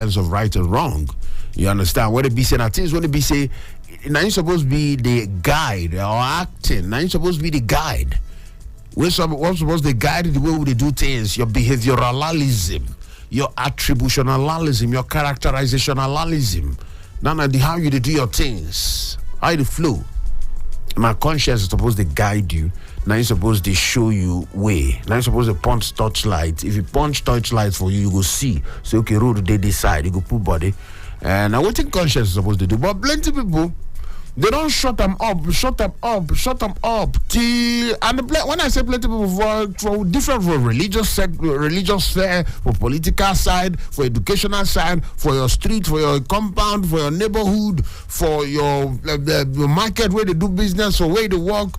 sense of right and wrong. You understand? What it be saying? Things when it be say, now you supposed to be the guide or acting. Now you supposed to be the guide. What's supposed to guide the way they do things? Your behavioralism, your attributionalism, your characterizationalism. Now how you do your things, how you flow. My conscience is supposed to guide you. Now you're supposed to show you way. Now you're supposed to punch torchlight. If you punch torchlight for you, you go see. So okay, road they decide. You go put body. And now what conscience is supposed to do? But plenty people, they don't shut them up. Till and when I say plenty people for different for religious sphere, for political side, for educational side, for your street, for your compound, for your neighborhood, for your the market where they do business or where they work.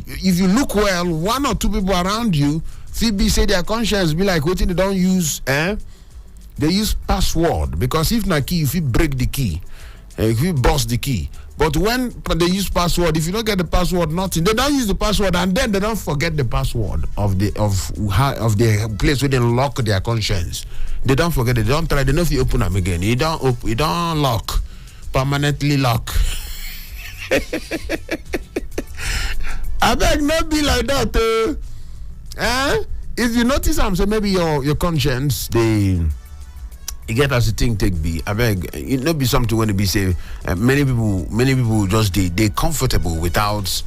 If you look well, one or two people around you, Phoebe say their conscience be like waiting they don't use they use password, because if na key, if you break the key, if you bust the key. But when they use password, if you don't get the password, nothing. They don't use the password, and then they don't forget the password of the place where they lock their conscience. They don't forget it. They don't try. They know if you open them again. You don't lock, permanently lock. I beg not be like that. If you notice, I'm saying maybe your conscience you get as a thing take be. I beg it not be something when it be say. Many people just they comfortable without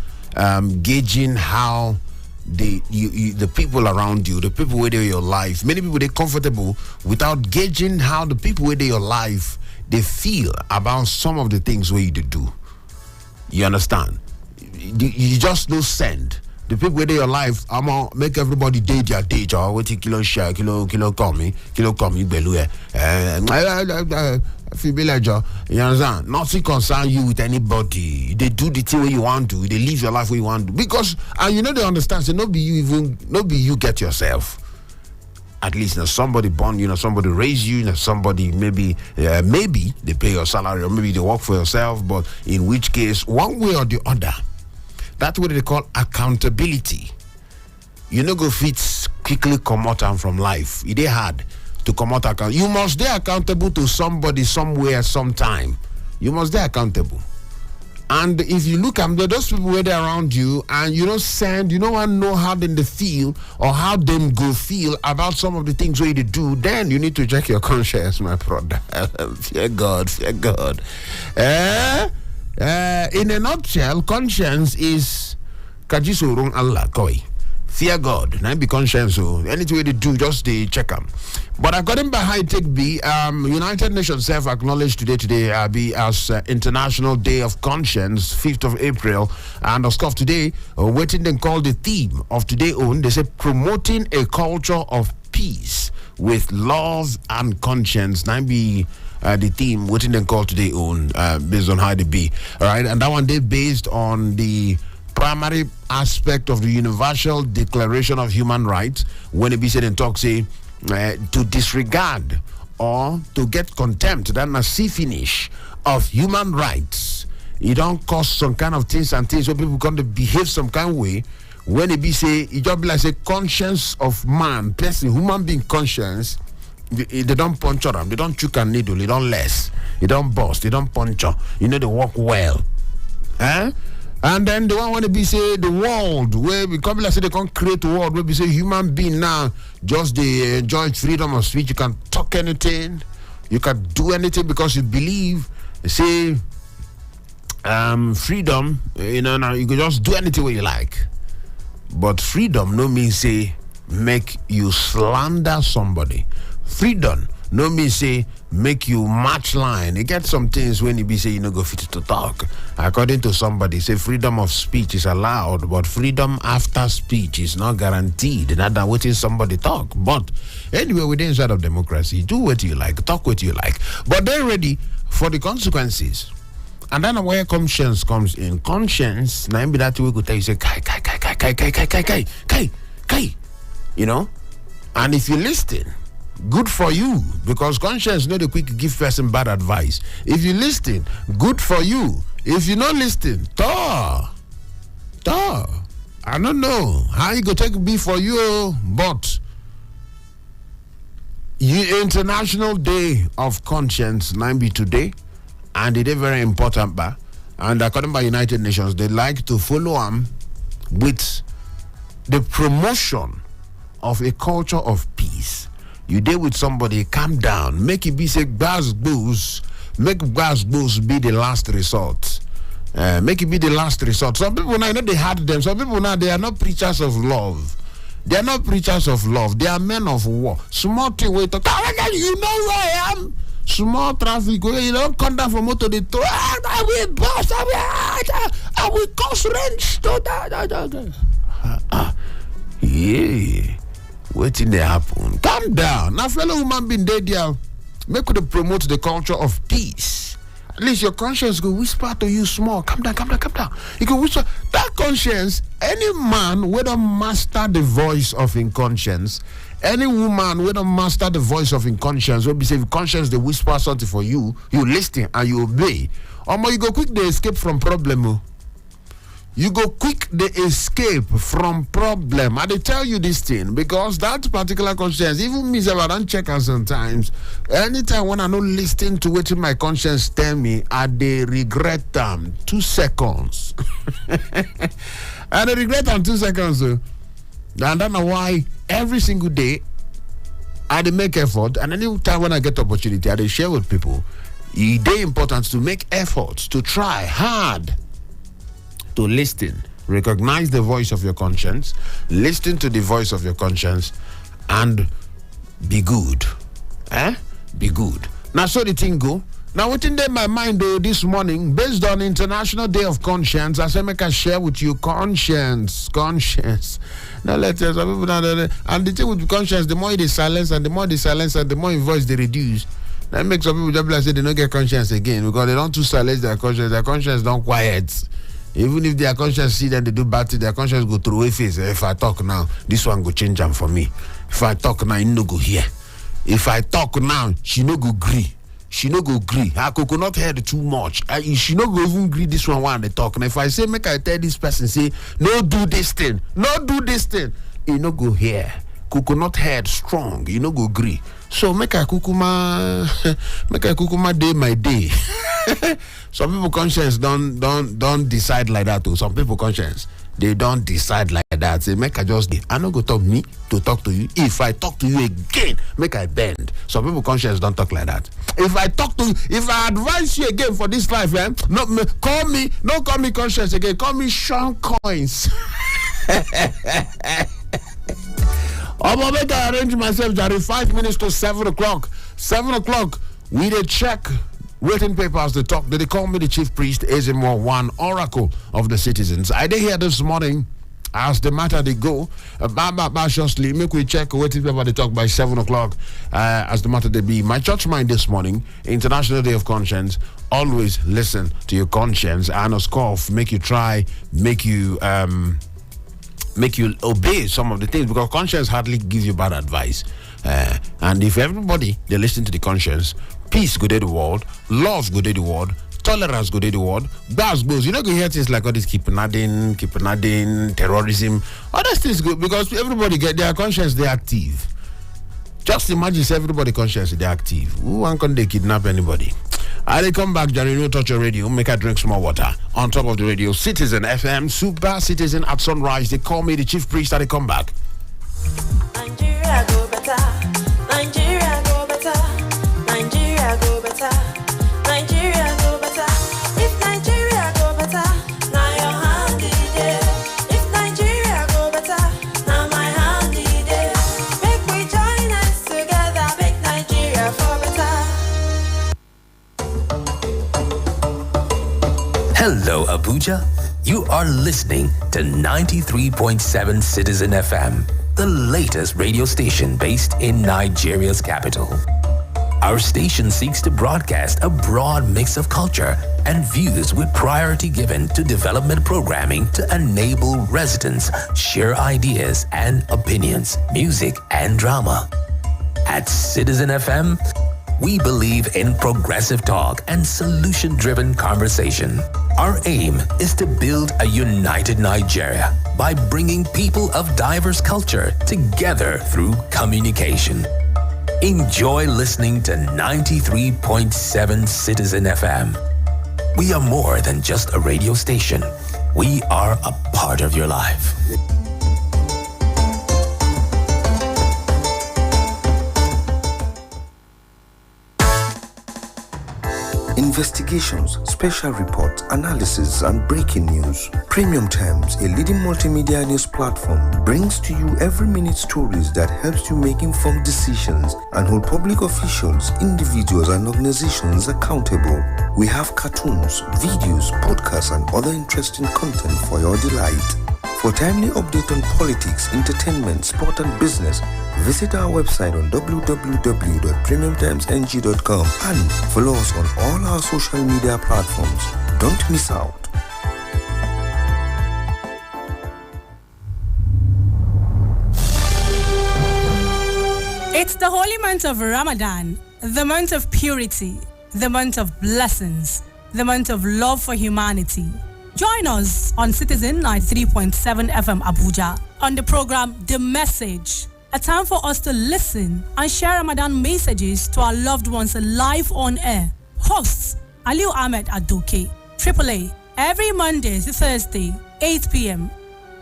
gauging how the people around you, the people where they your life. Many people they comfortable without gauging how the people where they your life they feel about some of the things where you do. You understand? You just no send. The people where they your life, I'm gonna make everybody date their date. Or what kilo share, kilo call me, belu. I feel like you understand. Nothing concern you with anybody. They do the thing where you want to. They live your life where you want to. Because and you know they understand. So not be you get yourself. At least somebody born you, somebody raise you, somebody maybe they pay your salary or maybe they work for yourself. But in which case, one way or the other. That's what they call accountability. You know, go fit quickly come out from life. It is hard to come out account. You must be accountable to somebody somewhere, sometime. You must be accountable. And if you look at those people where they're around you and you don't want to know how they feel or how them go feel about some of the things where they do, then you need to check your conscience, my brother. Fear God. In a nutshell, conscience is kajisurung Allah koi. Fear God. Now be conscience. So anything they do, just they check them. But according to how it take be, United Nations self acknowledged today be as International Day of Conscience, 5th of April, and of course today, waiting then call the theme of today on. They say promoting a culture of peace with love and conscience. Now be the theme waiting then call today on based on how they be. All right, and that one they based on the primary aspect of the Universal Declaration of Human Rights when it be said in talk say to disregard or to get contempt, that na see finish of human rights. It don't cause some kind of things and things where people come to behave some kind of way. When it be say it just be like say conscience of man, person, human being conscience. They don't puncture them, they don't choke a needle, they don't less, they don't bust, they don't puncture. They work well. And then the one want to be say the world where we come like say they can't create a world where we say human being now just they enjoy freedom of speech. You can talk anything, you can do anything because you believe. Say freedom, now you can just do anything where you like. But freedom no means say make you slander somebody. Freedom no mean say make you match line. You get some things when you be say you no go fit to talk. According to somebody, say freedom of speech is allowed, but freedom after speech is not guaranteed. Not that waiting somebody talk. But anyway, within inside of democracy, do what you like, talk what you like. But they're ready for the consequences. And then where conscience comes in. Conscience, now be that we could tell you say kai. And if you listen, good for you, because conscience not the quick give person bad advice. If you listen, good for you. If you not listen, I don't know how you go take be for you, but International Day of Conscience, 9 today, and it is very important, and according by United Nations, they like to follow with the promotion of a culture of peace. You deal with somebody, calm down, make it be say booze, make booze be the last resort. Make it be the last resort. Some people now, they had them. Some people now, they are not preachers of love. They are not preachers of love. They are men of war. Small thing we talk. You know where I am. Small traffic. You don't come down from motor. They talk. I will bust. I will cause range. Yeah. Waiting there happen. Calm down. Now, fellow human being there. Make it promote the culture of peace. At least your conscience go whisper to you small. Calm down. You can whisper. That conscience, any man will not master the voice of inconscience. Any woman will not master the voice of inconscience. Will be say conscience they whisper something for you, you listen and you obey. Or more you go quick they escape from problem. You go quick they escape from problem. I they tell you this thing because that particular conscience, even me, I don't check her sometimes. Anytime when I don't listen to what my conscience tell me, I they regret them 2 seconds. And I regret them 2 seconds. And I don't know why every single day I they make effort, and any time when I get opportunity, I they share with people. It's very important to make efforts, to try hard. To listen, recognize the voice of your conscience, listen to the voice of your conscience, and be good. Be good. Now, so the thing go. Now, what's in my mind though this morning, based on International Day of Conscience, I say make I share with you conscience. Now let's and the thing with conscience, the more they silence and the more your voice they reduce. That makes some people just say they don't get conscience again because they don't too silence their conscience don't quiet. Even if their conscience see them, they do bad things, their conscience go through a face. If I talk now, this one go change them for me. If I talk now, he no go hear. If I talk now, she no go agree. Her coconut head too much. She no go even agree this one while they talk. And if I say, make I tell this person, say, no do this thing, he no go hear. Coconut head strong, you no go agree. So make a kukuma day my day. Some people conscience don't decide like that too. Some people conscience they don't decide like that. Say make I just I no go talk me to talk to you. If I talk to you again, make I bend. Some people conscience don't talk like that. If I talk to you, if I advise you again for this life, don't call me conscience again. Call me Sean Coins. I'm going to arrange myself that 5 minutes to 7 o'clock. 7 o'clock, we dey check written papers to talk. They call me the chief priest, Ezemmuo, one oracle of the citizens. I did hear this morning, as the matter they go, shortly, make we check written paper they talk by 7 o'clock, as the matter they be. My church mind this morning, International Day of Conscience, always listen to your conscience and of course, make you obey some of the things because conscience hardly gives you bad advice. And if everybody they listen to the conscience, peace go to the world, love go to the world, tolerance go to the world, bars goes. You know, you hear things like all this kidnapping, terrorism, all those things go because everybody get their conscience, they active. Just imagine if everybody conscience they active. Who can they kidnap anybody? I they come back, Jerry, no touch your radio, make I drink some more water. On top of the radio, Citizen FM, Super Citizen at sunrise. They call me the chief priest, and they come back. Nigeria go better. Nigeria go better. Nigeria go better. Nigeria go better. If Nigeria go better, now your hand is there. If Nigeria go better, now my hand is there. Make we join us together, make Nigeria for better. Hello, Abuja. You are listening to 93.7 Citizen FM, the latest radio station based in Nigeria's capital. Our station seeks to broadcast a broad mix of culture and views with priority given to development programming to enable residents share ideas and opinions, music and drama. At Citizen FM, we believe in progressive talk and solution-driven conversation. Our aim is to build a united Nigeria by bringing people of diverse culture together through communication. Enjoy listening to 93.7 Citizen FM. We are more than just a radio station. We are a part of your life. Investigations, special reports, analysis, and breaking news. Premium Times, a leading multimedia news platform, brings to you every minute stories that helps you make informed decisions and hold public officials, individuals, and organizations accountable. We have cartoons, videos, podcasts, and other interesting content for your delight. For timely update on politics, entertainment, sport, and business, visit our website on www.premiumtimesng.com and follow us on all our social media platforms. Don't miss out. It's the holy month of Ramadan, the month of purity, the month of blessings, the month of love for humanity. Join us on Citizen 93.7 FM Abuja on the program The Message, a time for us to listen and share Ramadan messages to our loved ones live on air. Hosts Aliu Ahmed Adoke, AAA, every Monday to Thursday, 8 p.m.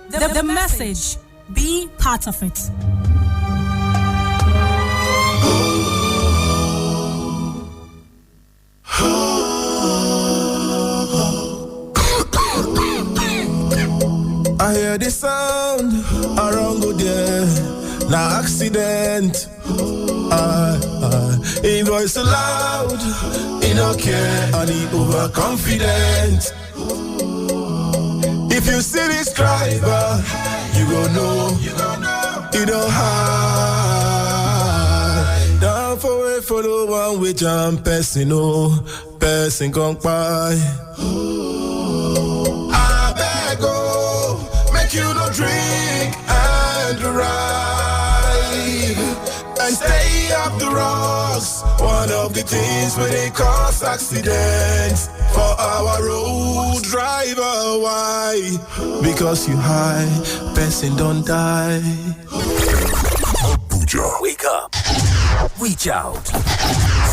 The Message. Be part of it. I hear the sound around go there. Now accident. He voice so loud, he no care and he overconfident. If you see this driver, you gon' know, he don't hide. Down for the one with jam person, no person gon' buy. I beg oh, make you no drink and drive and stay up the rocks. One of the things where they cause accidents for our road driver. Why? Because you high, person don't die. Abuja. Wake up. Reach out.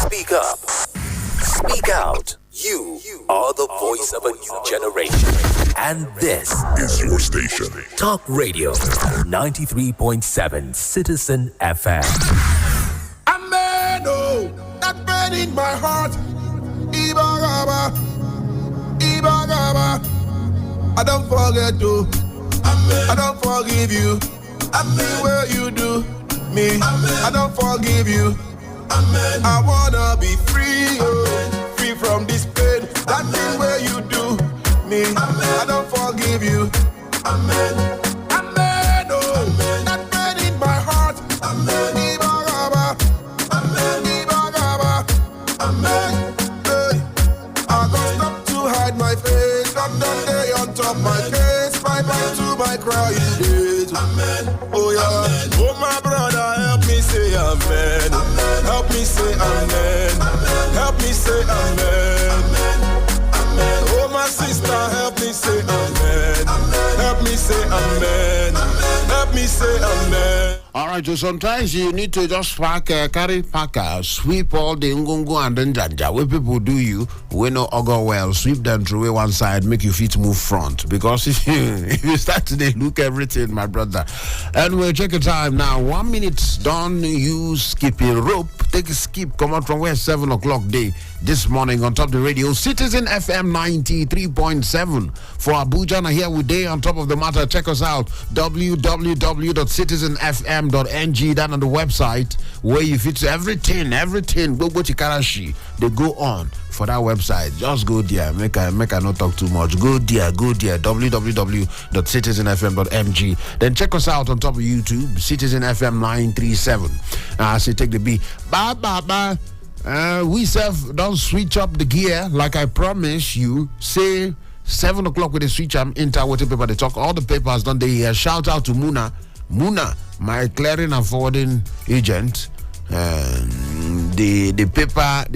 Speak up. Speak out. You are the voice of a new generation. And this is your station. Talk Radio 93.7 Citizen FM. Amen, oh, that burn in my heart. Ibagaba, Ibagaba. I don't forget you. Amen. I don't forgive you. Amen. Where you do me. Amen. I don't forgive you. Amen. I wanna be free, oh, free from this pain. That thing where you do me. Amen. I don't forgive you. Amen. Amen, oh, amen. That pain in my heart. Amen. Ibagaba, amen. Ibagaba, amen. Hey, I don't stop to hide my face. I'm not there on top my case. Bye bye to my crying days. Amen. Oh yeah. Amen. Oh my brother, help me say amen. Amen. Help me say amen. Amen. Help me say amen. Amen. Amen. Oh my sister, help me say amen. Amen. Help me say amen. Amen. Help me say amen. All right, so sometimes you need to just carry packer, sweep all the ngungu and then janja. Where people do you, we know go well, sweep them through one side, make your feet move front. Because if you start today, look everything, my brother. Anyway, check the time now. 1 minute, don't use skipping rope. Take a skip, come out from where 7 o'clock day this morning on top of the radio. Citizen FM 93.7 for Abuja. And here we day on top of the matter. Check us out, www.citizenfm.ng. That on the website where you fit everything go to Karashi, they go on for that website. Just go there, make I not talk too much. Go there, www.citizenfm.ng. Then check us out on top of YouTube, Citizen FM 937. I say take the B. Bye. We self don't switch up the gear like I promise you. Say 7 o'clock with the switch. I'm into what paper they talk. All the papers done they here. Shout out to Muna, my clearing and forwarding agent. The paper.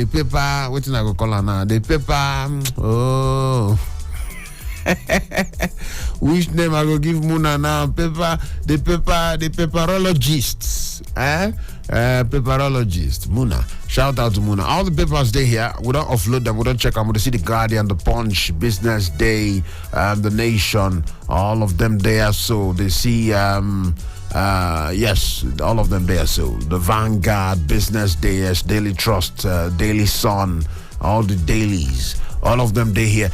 What is I go call her now? The paper. Oh. Which name I go give Muna now? The paperologists. paperologist, Muna. Shout out to Muna. All the papers they here, we don't offload them, we don't check them. We see the Guardian, the Punch, Business Day, the Nation, all of them there. So they see, yes, all of them there. So the Vanguard, Business Day, yes, Daily Trust, Daily Sun, all the dailies, all of them they here.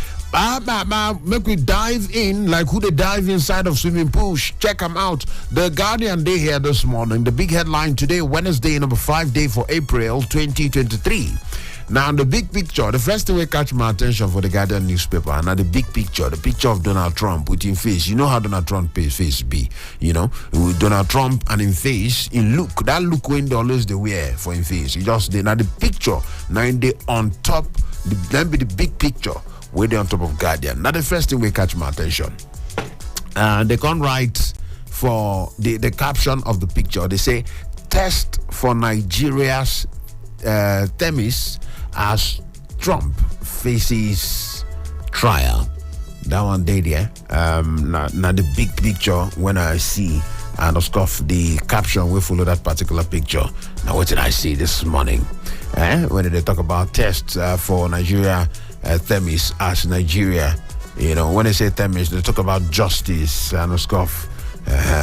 Make we dive in like who they dive inside of swimming pools. Check them out. The Guardian day here this morning. The big headline today, Wednesday, number 5 day for April 2023. Now, the big picture, the first thing will catch my attention for the Guardian newspaper. Now, the big picture, the picture of Donald Trump with his face. You know how Donald Trump's face be, you know, with Donald Trump and in face, in look, that look when they always they wear for in face. You just, now the picture, now they on top, then be the big picture. Way there on top of Guardian. Now the first thing will catch my attention. They can't write for the caption of the picture. They say, test for Nigeria's Themis as Trump faces trial. That one day there. Now the big picture when I see and of course the caption will follow that particular picture. Now what did I see this morning? When they talk about tests for Nigeria Themis as Nigeria, you know, when they say Themis, they talk about justice and scoff.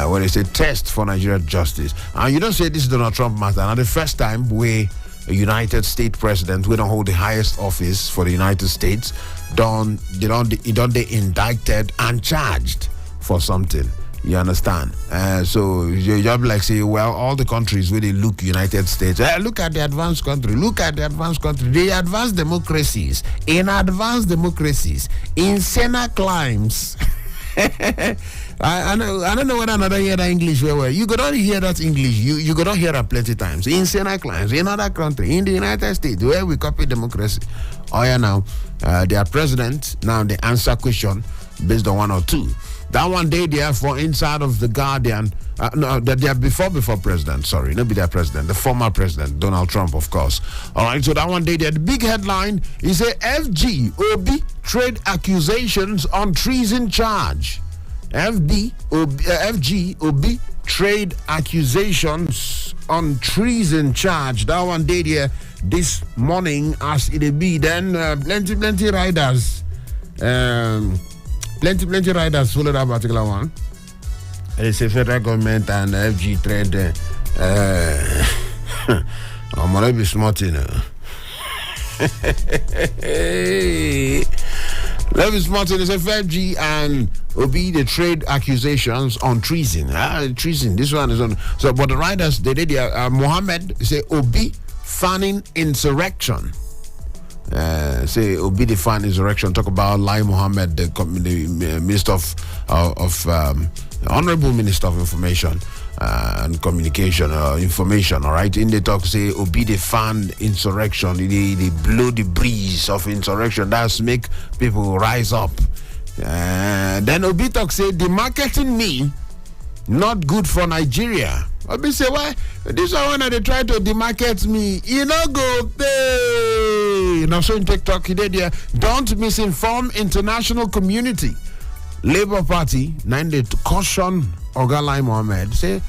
When they say test for Nigeria justice, and you don't say this is Donald Trump matter. Now the first time we a United States president, we don't hold the highest office for the United States, they indicted and charged for something. You understand? So you just like say, well, all the countries where they look United States, look at the advanced country, the advanced democracies, in Sena climes. I don't know whether another hear that English well. You could not hear that English. You could not hear that plenty times. In Sena climes, in other country, in the United States, where we copy democracy. Oh yeah, now their president now they answer question based on one or two. That one day, therefore, inside of the Guardian, that they are before president, sorry, not be their president, the former president, Donald Trump, of course. All right, so that one day, the big headline is a FG trade accusations on treason charge. FG trade accusations on treason charge. That one day, there this morning, as it be, then plenty riders. Plenty riders follow that particular one. It's a federal government and FG trade. I'm gonna be smart, you know. Let me smart. It's a 5G and Obi the trade accusations on treason. Treason. This one is on. So, but the riders they did. Mohammed say Obi fanning insurrection. Say Obi the fan insurrection. Talk about Lai Mohammed, the minister of honorable minister of information and communication, information. All right, in the talk say Obi the fan insurrection. They blow the breeze of insurrection. That's make people rise up. Then Obi talk say the marketing me not good for Nigeria. Obi say why this one they try to demarket me, you know go pay. Now so in TikTok he did don't misinform international community. Labour Party 9 caution Oga Lai Mohammed say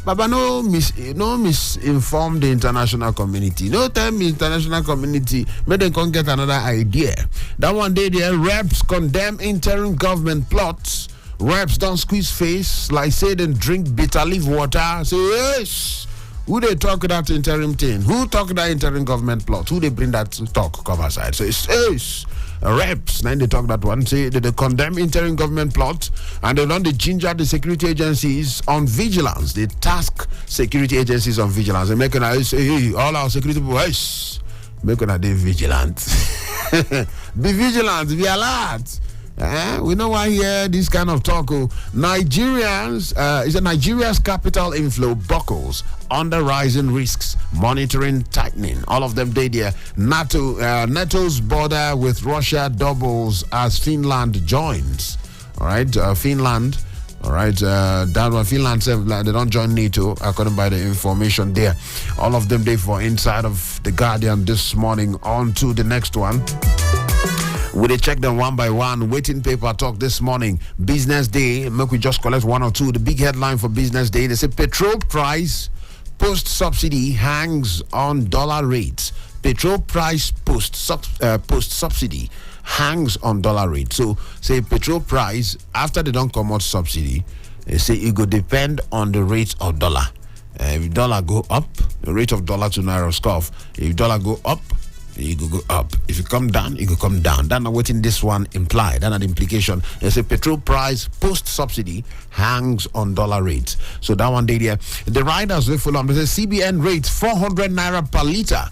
Baba no misinform the international community. No time international community may they can't get another idea. That one day the reps condemn interim government plots. Reps don't squeeze face like say they drink bitter leaf water. Say yes. Who they talk that interim thing? Who talk that interim government plot? Who they bring that talk come aside? So it's yes. Reps, then they talk that one. Say they condemn interim government plot and they don't ginger the security agencies on vigilance. They task security agencies on vigilance. They make say, hey, all our security people, yes, make they vigilant. Be vigilant, be alert. We know why hear this kind of talk. Nigeria's capital inflow buckles under rising risks, monitoring tightening. All of them did there. NATO's border with Russia doubles as Finland joins. All right, Finland. All right, that one Finland said they don't join NATO according by the information there. All of them they for inside of the Guardian this morning. On to the next one. We they check them one by one. Waiting paper talk this morning. Business day. Make we just collect one or two. The big headline for business day. They say petrol price post-subsidy hangs on dollar rates. Petrol price post-subsidy hangs on dollar rate. So, say petrol price, after they don't come out subsidy, they say it go depend on the rate of dollar. If dollar go up, the rate of dollar to naira scuff. If dollar go up, it go up. If it come down, it go come down. That's not what in this one imply. That's not the implication. They say petrol price post-subsidy hangs on dollar rates. So that one day there. The riders will follow. They say CBN rates 400 naira per liter.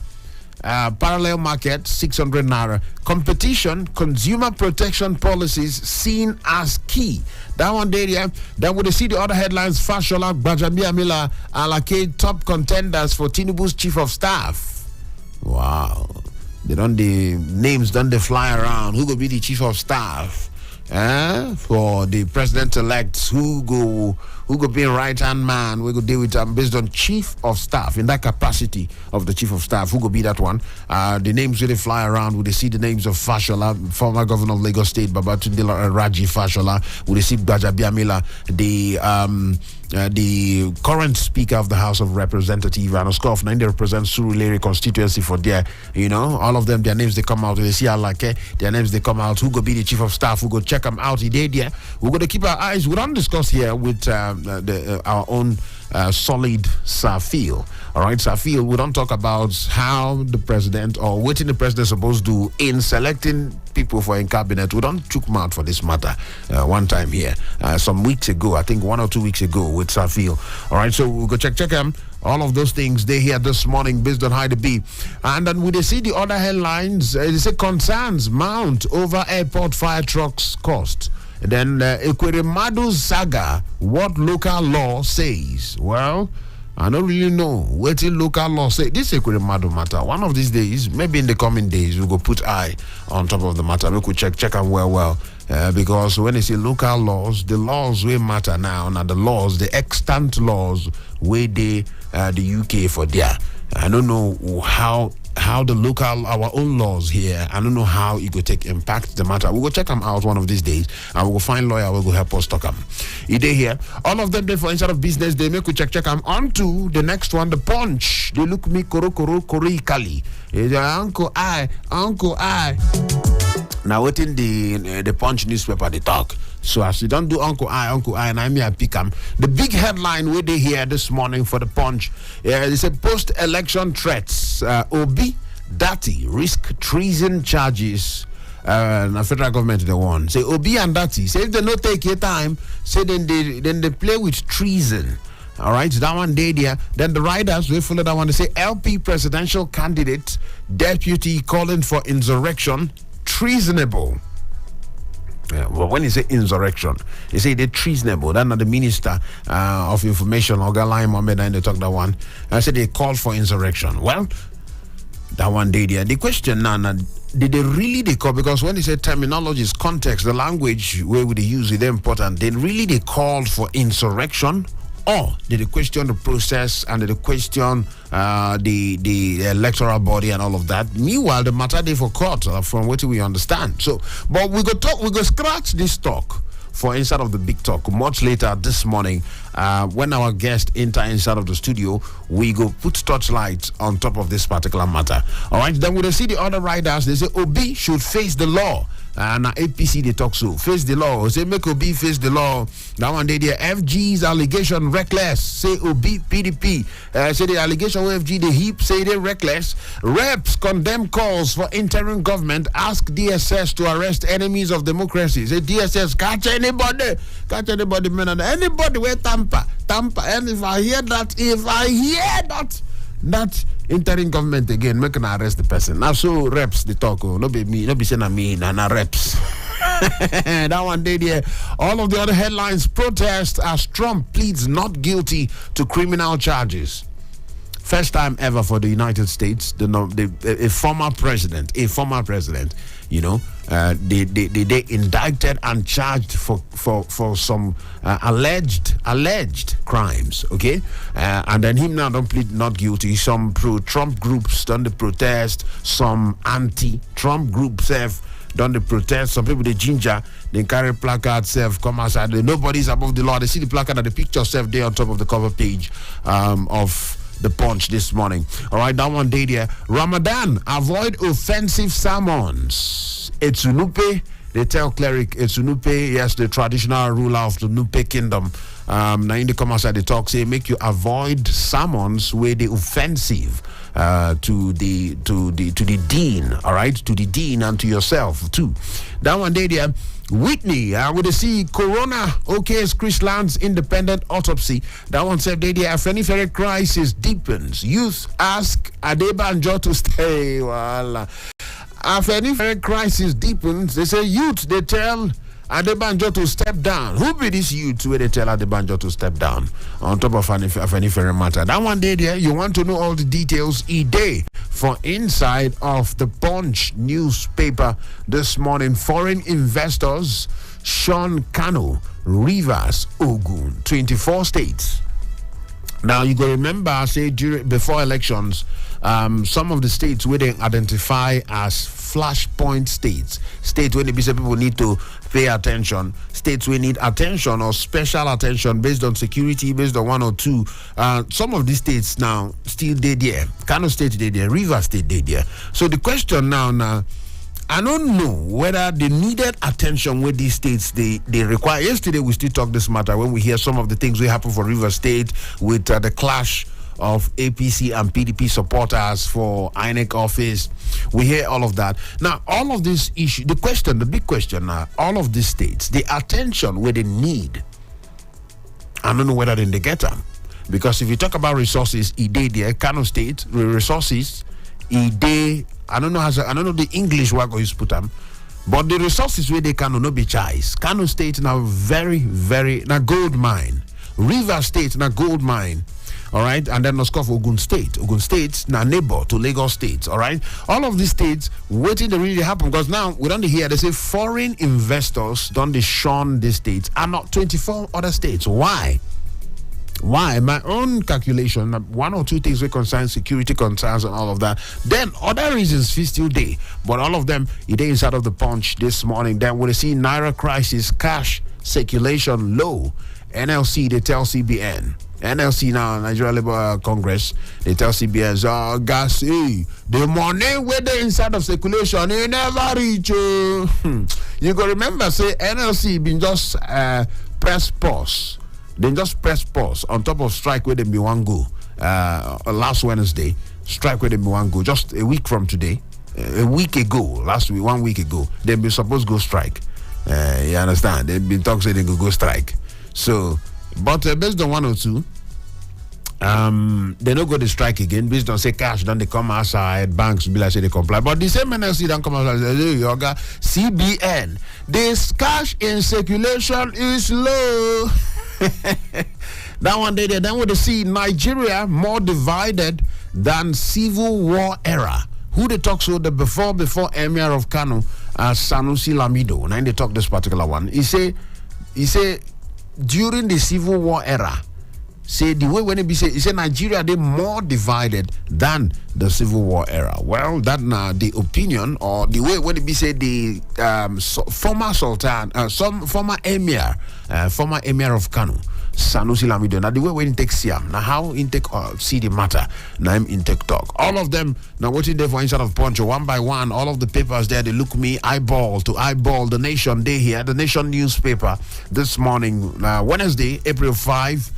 Parallel market 600 naira. Competition, consumer protection policies seen as key. That one day there. Then we see the other headlines. Fashola, Gbajabiamila, allocate top contenders for Tinubu's chief of staff. Wow. The names don't they fly around. Who will be the chief of staff? For the president-elect, who go be a right-hand man, we go deal with based on chief of staff, in that capacity of the chief of staff, who go be that one. The names really fly around. Would they see the names of Fashola, former governor of Lagos State, Babatunde Raji Fashola? Would they see Gbajabiamila, the current Speaker of the House of Representatives, and Oskof, now they represent Surulere constituency for their, all of them, their names they come out. They see Alake, their names they come out. Who go be the chief of staff? Who go check them out? We're going to keep our eyes. We don't discuss here with our own solid Safil. All right, Safil, we don't talk about how the president or what the president is supposed to do in selecting people for in cabinet. We don't chook mouth for this matter one time here. Some weeks ago, I think 1 or 2 weeks ago with Safil. All right, so we'll go check them. All of those things they hear this morning based on how they be. And then we see the other headlines. They say concerns mount over airport fire trucks cost. Then Ekweremadu saga, what local law says. Well, I don't really know what the local law say. This Ekweremadu matter. One of these days, maybe in the coming days, we'll go put eye on top of the matter. We could check them well. Because when they say local laws, the laws will matter now. Now the laws, the extant laws, where they the UK for there. I don't know how the local, our own laws here, I don't know how it could take impact the matter. We'll go check them out one of these days, and we'll go find lawyer will go help us talk them. They here, all of them they for inside of business, they make we check them. On to the next one, the Punch. They look me koro kali. Uncle I. Now waiting the Punch newspaper they talk. So as you don't do Uncle I, and I may pick them. The big headline where they hear this morning for the Punch, they said post-election threats. Obi Dati risk treason charges. The federal government they won. Say Obi and Dati say if they not take your time, say then they play with treason. All right, that one day there. Then the riders will follow that one. They say LP presidential candidate deputy calling for insurrection treasonable. Yeah, well, when you say insurrection, you say they're treasonable. That's not the Minister of Information, Ogalai Mohammed, and they talk that one. I said they called for insurrection. Well, that one day there. The question now, did they really call? Because when they say terminology is context, the language where would they use it, important. They called for insurrection? Or did they question the process and did they question the electoral body and all of that? Meanwhile, the matter they for court from what we understand. So, but we go scratch this talk for inside of the big talk much later this morning. When our guest enter inside of the studio, we go put torchlight on top of this particular matter. All right, then we'll see the other riders. They say Obi should face the law. And APC they talk so face the law. Say make Obi face the law. That one day the FG's allegation reckless. Say Obi PDP. Say the allegation of FG the heap say they reckless. Reps condemn calls for interim government. Ask DSS to arrest enemies of democracy. Say DSS catch anybody, man, and anybody where tamper. And if I hear that interim government again, make an arrest the person. Now so reps the talk, no be me, no be saying me, na reps. That one day there. All of the other headlines protest as Trump pleads not guilty to criminal charges. First time ever for the United States, a former president, they indicted and charged for some alleged crimes, okay? And then him now don't plead not guilty. Some pro-Trump groups done the protest, some anti-Trump groups have done the protest. Some people they ginger, they carry placards, come outside. Nobody's above the law. They see the placard and the picture self there on top of the cover page of the Punch this morning. All right, that one day there. Ramadan, avoid offensive sermons. Etsunupe, they tell cleric Etsunupe, yes, the traditional ruler of the Nupe kingdom. Now in the comments they talk, say make you avoid sermons where they offensive to the dean, all right, to the dean and to yourself too. That one day there. Whitney, with see Corona, OK's Chris Land's independent autopsy. That one said, the Afenifere crisis deepens. Youth ask Adebanjo to stay. Well, Afenifere crisis deepens. They say youth, they tell Adebanjo to step down. Who be this youth where they tell Adebanjo to step down on top of Afenifere matter? That one day there, you want to know all the details, E-Day. For inside of the Punch newspaper this morning, foreign investors, Sean Kano, Rivers, Ogun, 24 states. Now you go remember, I say before elections, some of the states where they identify as flashpoint states where they say people need to pay attention, states where need attention or special attention based on security, based on one or two. Some of these states now still dead there. Kano State dead there, Rivers State dead there. So the question now, I don't know whether the needed attention with these states they require. Yesterday we still talked this matter when we hear some of the things that happen for Rivers State with the clash of APC and PDP supporters for INEC office. We hear all of that. Now, all of this issue, the big question now, all of these states, the attention where they need, I don't know whether they get them. Because if you talk about resources, there, Kano State, resources, I don't know the English word you put them, but the resources where they can not be choice. Kano State now very, very, now gold mine. River State now gold mine. All right, and then let's go for Ogun State. Ogun State now neighbor to Lagos State. All right, all of these states waiting to really happen because now we don't hear they say foreign investors don't they shun these states and not 24 other states. Why? My own calculation, one or two things will concern security concerns and all of that. Then other reasons still there, but all of them it is inside of the Punch this morning. Then we see Naira crisis, cash circulation low. NLC they tell CBN. NLC now, Nigeria Labour Congress, they tell CBS, gas, the money where they inside of circulation, it never reach. You go remember, say NLC been just press pause. They just press pause on top of strike where they be one go. Last Wednesday, strike where they be one go. Just a week from today, a week ago, last week, 1 week ago, they be supposed to go strike. You understand? They've been talking saying they could go strike. So, but based on one or two, they don't go to strike again. Based on say cash, then they come outside, banks be like say they comply. But the same NLC don't come outside and say, hey, yoga, CBN, this cash in circulation is low. That one day, then we see Nigeria more divided than civil war era. Who they talk so the before Emir of Kano, Sanusi Lamido. Now they talk this particular one. He say during the civil war era, say the way when it be say, he said Nigeria they more divided than the civil war era. Well, that now the opinion or the way when it be say the former sultan, former emir of Kano, Sanusi Lamido. Now the way when he take Siam, now how he take see the matter, now him in take talk. All of them now waiting there for inside of Poncho one by one. All of the papers there they look me eyeball to eyeball. The Nation day here, the Nation newspaper this morning, Wednesday, April 5.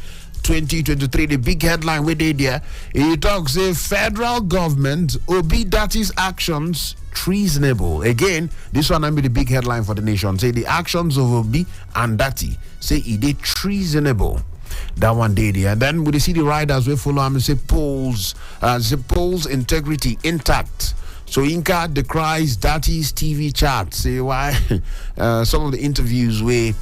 2023, the big headline we did there, it talks a federal government Obi Dati's actions treasonable. Again, this one will be the big headline for the Nation. Say the actions of Obi and Dati say it did treasonable. That one day there. And then we see the riders we follow him and say polls integrity intact. So Inca decries Dati's TV chat. Say why some of the interviews where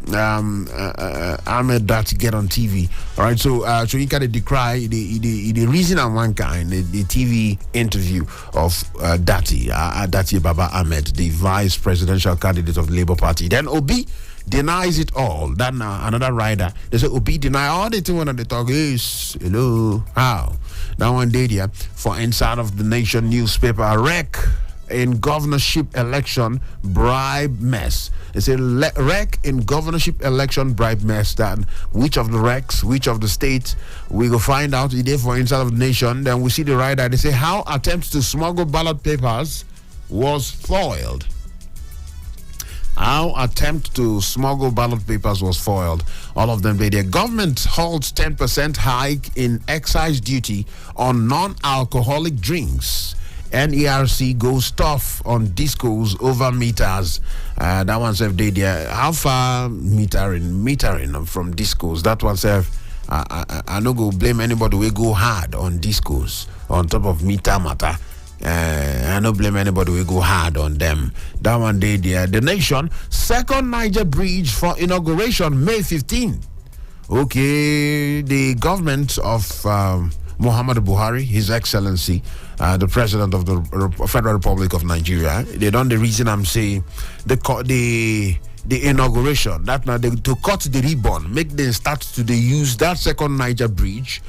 Ahmed Dati get on TV. All right, so Inca they decry the reason and one kind the TV interview of Dati Baba Ahmed, the vice presidential candidate of the Labour Party. Then Obi denies it all. Then another rider they say Obi deny all the thing when they talk is hello how. Now one day there for inside of the Nation newspaper wreck in governorship election bribe mess. It's a wreck in governorship election bribe mess. That which of the wrecks, which of the states, we go find out today for Inside of the Nation. Then we see the rider. They say how attempts to smuggle ballot papers was foiled. How attempt to smuggle ballot papers was foiled. All of them, their government halts 10% hike in excise duty on non-alcoholic drinks. NERC goes tough on discos over meters. That one said there. How far metering from discos? That one said I no go blame anybody. We go hard on discos on top of meter matter. I don't blame anybody. We go hard on them. That one day there. The Nation, second Niger bridge for inauguration May 15. Okay, the government of Muhammadu Buhari, His Excellency, the President of the Federal Republic of Nigeria, they done the reason I'm saying the inauguration. That now to cut the ribbon, make them start to use that second Niger bridge.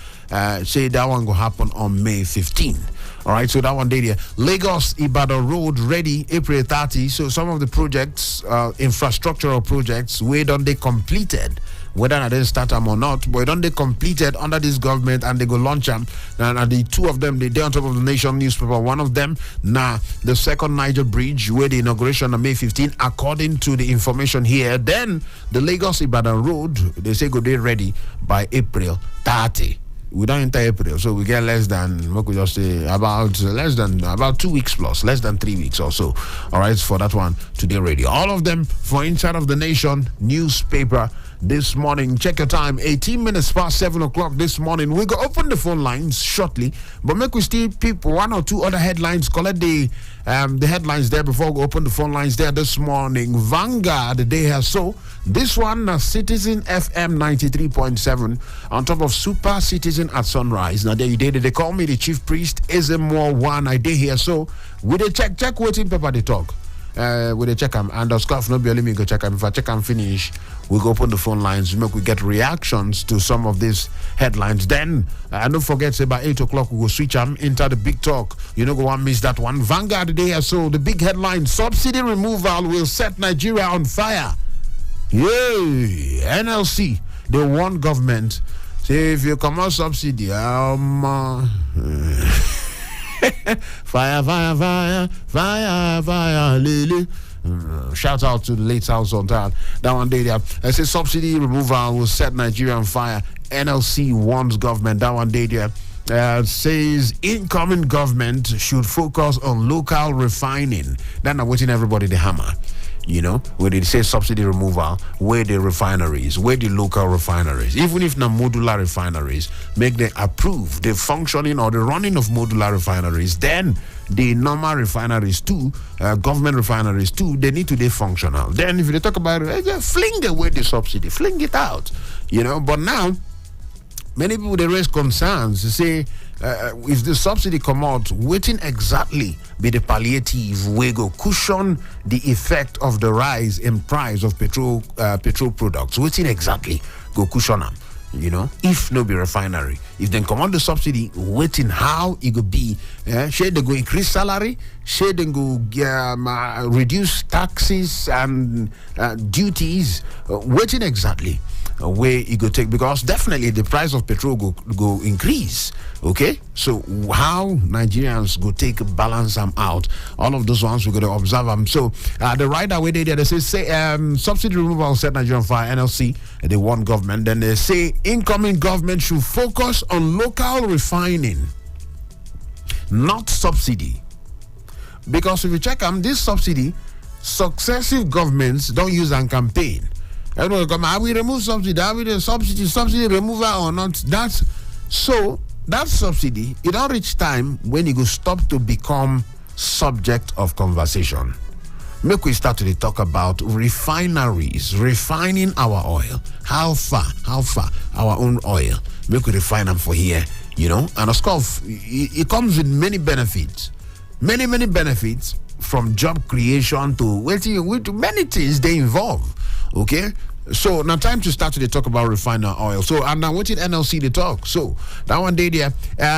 Say that one will happen on May 15. All right, so that one day there. Lagos Ibadan Road ready April 30. So some of the projects, infrastructural projects, where done they completed, whether I didn't start them or not, but done they completed under this government and they go launch them. And the two of them, they on top of the Nation newspaper. One of them, now the second Niger Bridge, where the inauguration on May 15, according to the information here. Then the Lagos Ibadan Road, they say go they ready by April 30. We don't enter April, so we get less than, what could just say, about 2 weeks plus, less than 3 weeks or so. All right, for that one today radio. All of them for Inside of the Nation newspaper this morning. Check your time, 18 minutes past 7 o'clock this morning. We go open the phone lines shortly, but make we still pick one or two other headlines, collect the headlines there before we open the phone lines there this morning. Vanguard, the day has so. This one, Citizen FM 93.7 on top of Super Citizen at sunrise. Now there you did it. They call me the chief priest, Ezemmuo 1. I did here so. With a check waiting paper they talk. With a check and the scarf no be only me go check them. If I check and finish, we go open the phone lines, make we get reactions to some of these headlines. Then don't forget, say by 8 o'clock we go switch them into the big talk. You know, go one miss that one. Vanguard today or so. The big headline: subsidy removal will set Nigeria on fire. Yay! NLC, they warn government. Say if you come out subsidy, fire, lily. Shout out to the late house on that one day there. I say subsidy removal will set Nigeria on fire. NLC warns government. That one day there. Says incoming government should focus on local refining. Then I'm waiting everybody the hammer. You know, where they say subsidy removal, where the refineries, where the local refineries, even if not modular refineries, make them approve the functioning or the running of modular refineries, then the normal refineries too, government refineries too, they need to be functional. Then if they talk about it, fling away the subsidy, fling it out, you know. But now, many people, they raise concerns. They say, if the subsidy come out, waiting exactly be the palliative way go cushion the effect of the rise in price of petrol products. Waiting exactly go cushion them. You know, if no be refinery, if then come on the subsidy, waiting how it go be. Should they go increase salary? Should they go reduce taxes and duties? Waiting exactly where it go take, because definitely the price of petrol go increase. Okay, so how Nigerians go take balance them out? All of those ones we're going to observe them. So the right away they say subsidy removal set Nigeria on fire. NLC, they want government. Then they say incoming government should focus on local refining, not subsidy. Because if you check them, this subsidy, successive governments don't use on campaign. Everyone come, are we remove subsidy? Are we the subsidy removal or not? That's so. That subsidy, it don't reach time when it will stop to become subject of conversation. Make we start to talk about refineries, refining our oil. How far our own oil. Make we refine them for here, you know. And of course, it comes with many benefits. Many benefits, from job creation to many things they involve. Okay? So now time to start to talk about refiner oil. So and now what did NLC they talk? So that one day there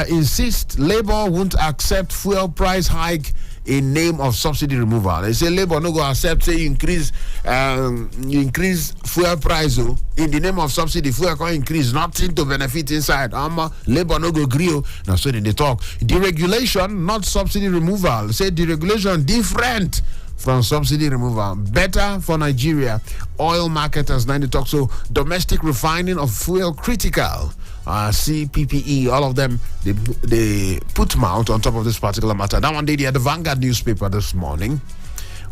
insist Labour won't accept fuel price hike in name of subsidy removal. They say Labour no go accept say you increase fuel price in the name of subsidy. Fuel can increase, nothing to benefit inside. Labour no go agree. Now so they talk. Deregulation, not subsidy removal. Say deregulation different from subsidy removal. Better for Nigeria. Oil marketers now they talk. So domestic refining of fuel critical. CPPE, all of them, they put mouth on top of this particular matter. That one day, the Vanguard newspaper this morning.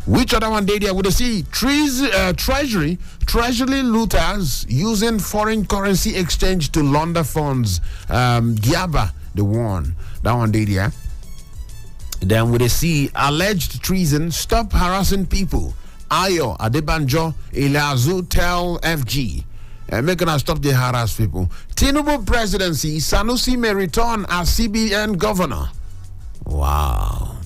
Which other one day, would see treasury looters using foreign currency exchange to launder funds. Giaba, the one. That one day, yeah. Then would see alleged treason, stop harassing people. Ayo Adebanjo Ilazu tell FG. Making us stop the harass people. Tinubu presidency, Sanusi may return as CBN governor. Wow.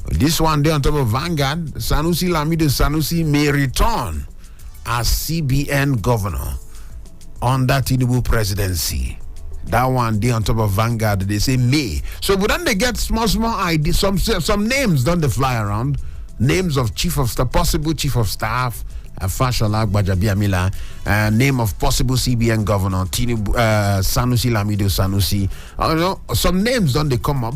This one day on top of Vanguard, Sanusi Lamido Sanusi may return as CBN governor under Tinubu presidency. That one day on top of Vanguard, they say may. So but then they get small ideas, some names don't they fly around. Names of chief of staff, possible chief of staff. Fashola Gbajabiamila, name of possible CBN governor, Tinubu, Sanusi Lamido Sanusi. Some names don't they come up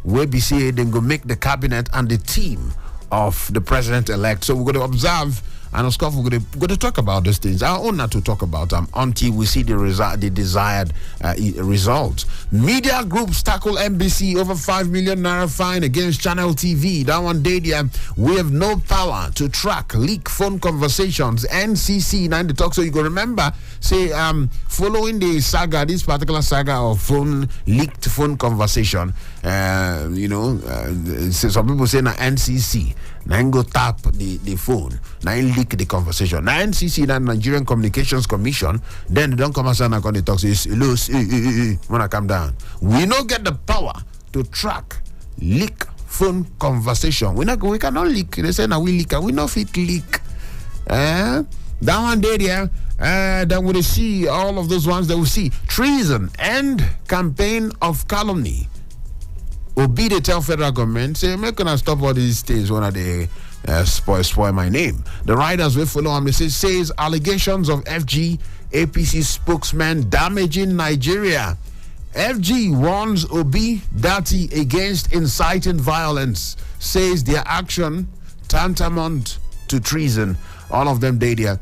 where we say they go make the cabinet and the team of the president-elect. So we're going to observe, and of course we're going to talk about these things. I own not to talk about them until we see the desired result. Media groups tackle NBC over 5 million naira fine against Channel TV. That one day, we have no power to track leak phone conversations. NCC 90 talk. So you go remember, say, following the saga, this particular saga of leaked phone conversation. So some people say na NCC. Now go tap the phone. Now leak the conversation. Now NCC, that Nigerian Communications Commission, then they don't come outside and they talk. Say, wanna come down. We don't get the power to track leak phone conversation. We cannot leak. They say now we leak and we not fit leak. That one day there. Then we see all of those ones that we see treason and campaign of calumny. Obi they tell federal government say make gonna stop all these things when they spoil my name. The writers will follow on. Says allegations of FG APC spokesman damaging Nigeria. FG warns Obi Dati against inciting violence. Says their action tantamount to treason. All of them there.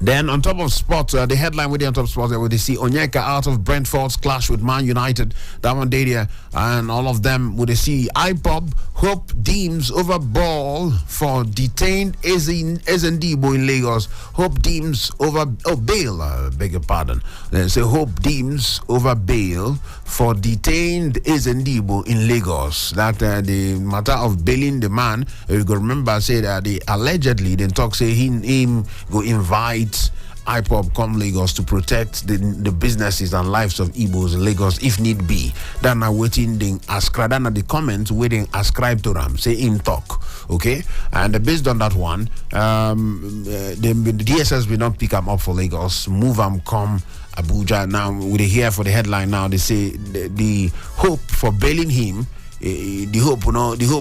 Then on top of sports, the headline with the on top of sports, where they see Onyeka out of Brentford's clash with Man United. That one day there, and all of them would they see IPOB Hope deems over ball for detained Ezemmuo in Lagos. Hope deems over bail. Beg your pardon. They say Hope deems over bail for detained Ezemmuo in Lagos. That the matter of bailing the man. You go remember say that they allegedly then talk say him go invite IPOB come Lagos to protect the businesses and lives of Igbos in Lagos if need be. Then now waiting the ascribe, then the comments waiting ascribe to them, say in talk. Okay? And based on that one, the DSS will not pick them up for Lagos, move them come Abuja. Now we hear for the headline now, they say the hope for bailing him, the hope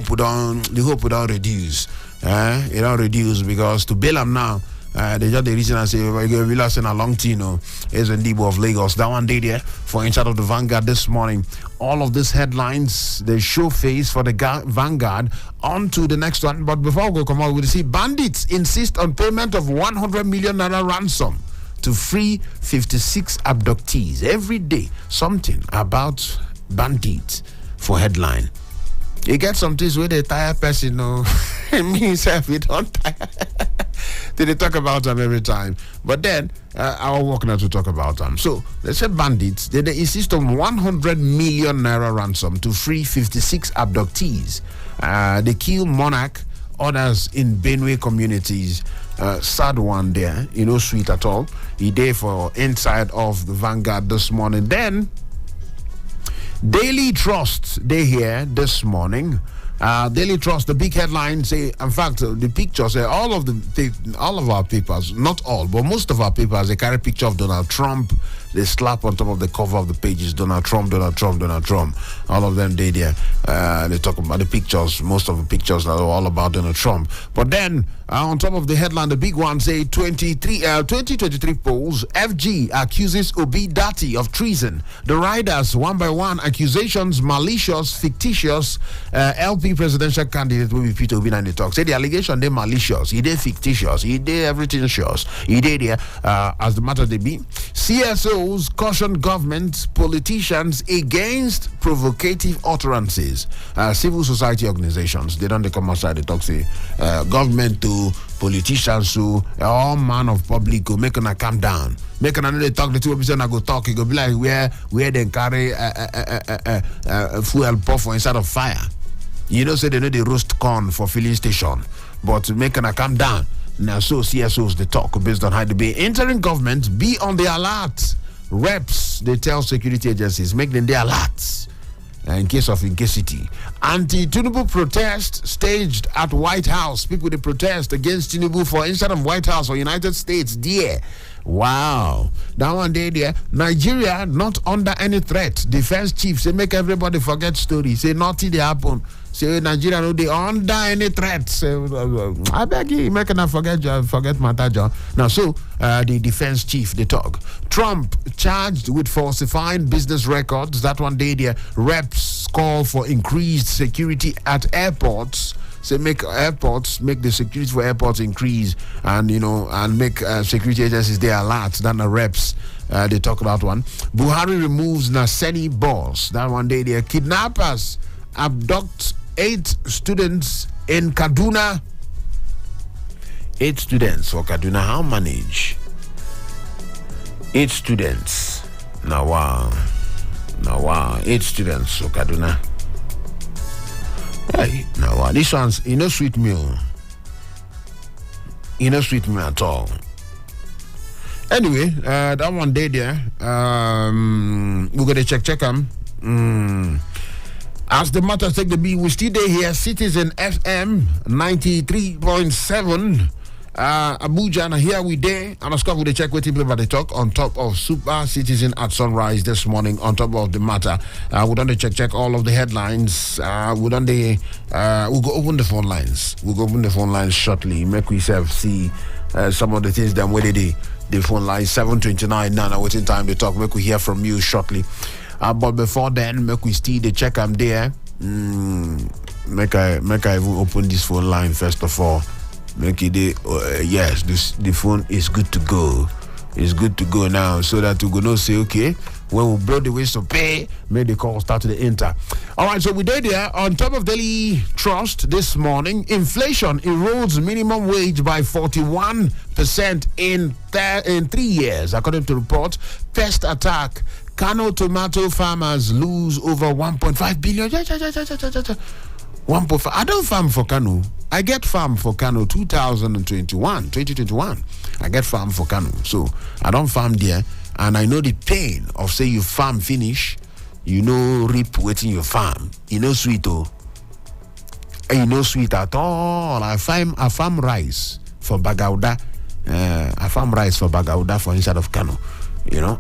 will don't reduce. It don't reduce because to bail him now, they just the reason I say we lost in a long Tino is in Debo of Lagos. That one day there for inside of the Vanguard this morning. All of these headlines, they show face for the Vanguard. On to the next one. But before we go come out, we'll see bandits insist on payment of 100 million naira ransom to free 56 abductees. Every day, something about bandits for headline. You get some things where they tire person, me myself, we don't tire. They talk about them every time. But then, our work now to talk about them. So, they said bandits, they insist on 100 million naira ransom to free 56 abductees. They kill monarch, others in Benue communities. Sad one there, sweet at all. He there for inside of the Vanguard this morning. Then, Daily Trust, they here this morning. Daily Trust, the big headline say, in fact, the picture say all of our papers, not all, but most of our papers, they carry a picture of Donald Trump they slap on top of the cover of the pages Donald Trump, Donald Trump, Donald Trump. All of them they there. They talk about the pictures. Most of the pictures are all about Donald Trump. But then on top of the headline, the big one say 2023 polls, FG accuses Obi Dati of treason. The riders one by one, accusations malicious, fictitious. LP presidential candidate will be Peter Obi and the talk. Say the allegation they malicious, he did fictitious, he did everything shows. He did there as the matter they be. CSOs caution government politicians against provocative utterances. Civil society organizations, they don't come outside the talk say government to politicians to all man of public go make a calm down. Make another talk, the 2% I go talk, it go be like where they carry fuel puff inside of fire. You know, say they know they roast corn for filling station, but making a calm down. Now, so CSOs they talk based on how they be. Interim government be on the alert. Reps they tell security agencies make them the alert in case of incasity. Anti-Tinubu protest staged at White House. People they protest against Tinubu for instead of White House or United States. There. Wow. That one day there. Nigeria not under any threat. Defense chief say make everybody forget story. Say nothing they happen. Say Nigeria no they under any threat. Say, I beg you, make not forget matter, John. Now so the defense chief they talk. Trump charged with falsifying business records. That one day there. Reps call for increased security at airports. Say make the security for airports increase and and make security agencies they alert than the reps. They talk about one. Buhari removes Naseni boss. That one day their kidnappers abduct 8 students in Kaduna. 8 students for Kaduna. How manage? 8 students. Now wow. 8 students for Kaduna. Hey, now this one's sweet meal. Sweet meal at all. Anyway, that one day there. We're gonna check them. As the matter take the beat, we still there here. Citizen FM 93.7. Abuja, and here we there. And of course, we check with people about the talk on top of Super Citizen at sunrise this morning. On top of the matter, we done the check all of the headlines. We done the we'll go open the phone lines. We'll go open the phone lines shortly. Make we see some of the things that where the phone line 7:29 now. Waiting time to talk. Make we hear from you shortly. But before then, make we still the check. I'm there. Make I even open this phone line first of all. Make it yes, the phone is good to go. It's good to go now, so that we're gonna say okay. When we blow the whistle, pay, make the call start to the enter. All right, so we did there on top of Daily Trust this morning. Inflation erodes minimum wage by 41% in 3 years, according to report. Pest attack. Kano tomato farmers lose over 1.5 billion. 1.5. I don't farm for Kano. I get farm for Kano 2021. I get farm for Kano. So I don't farm there. And I know the pain of say you farm finish, reap waiting your farm. Sweet sweet at all. I farm rice for Bagauda. I farm rice for Bagauda for inside of Kano.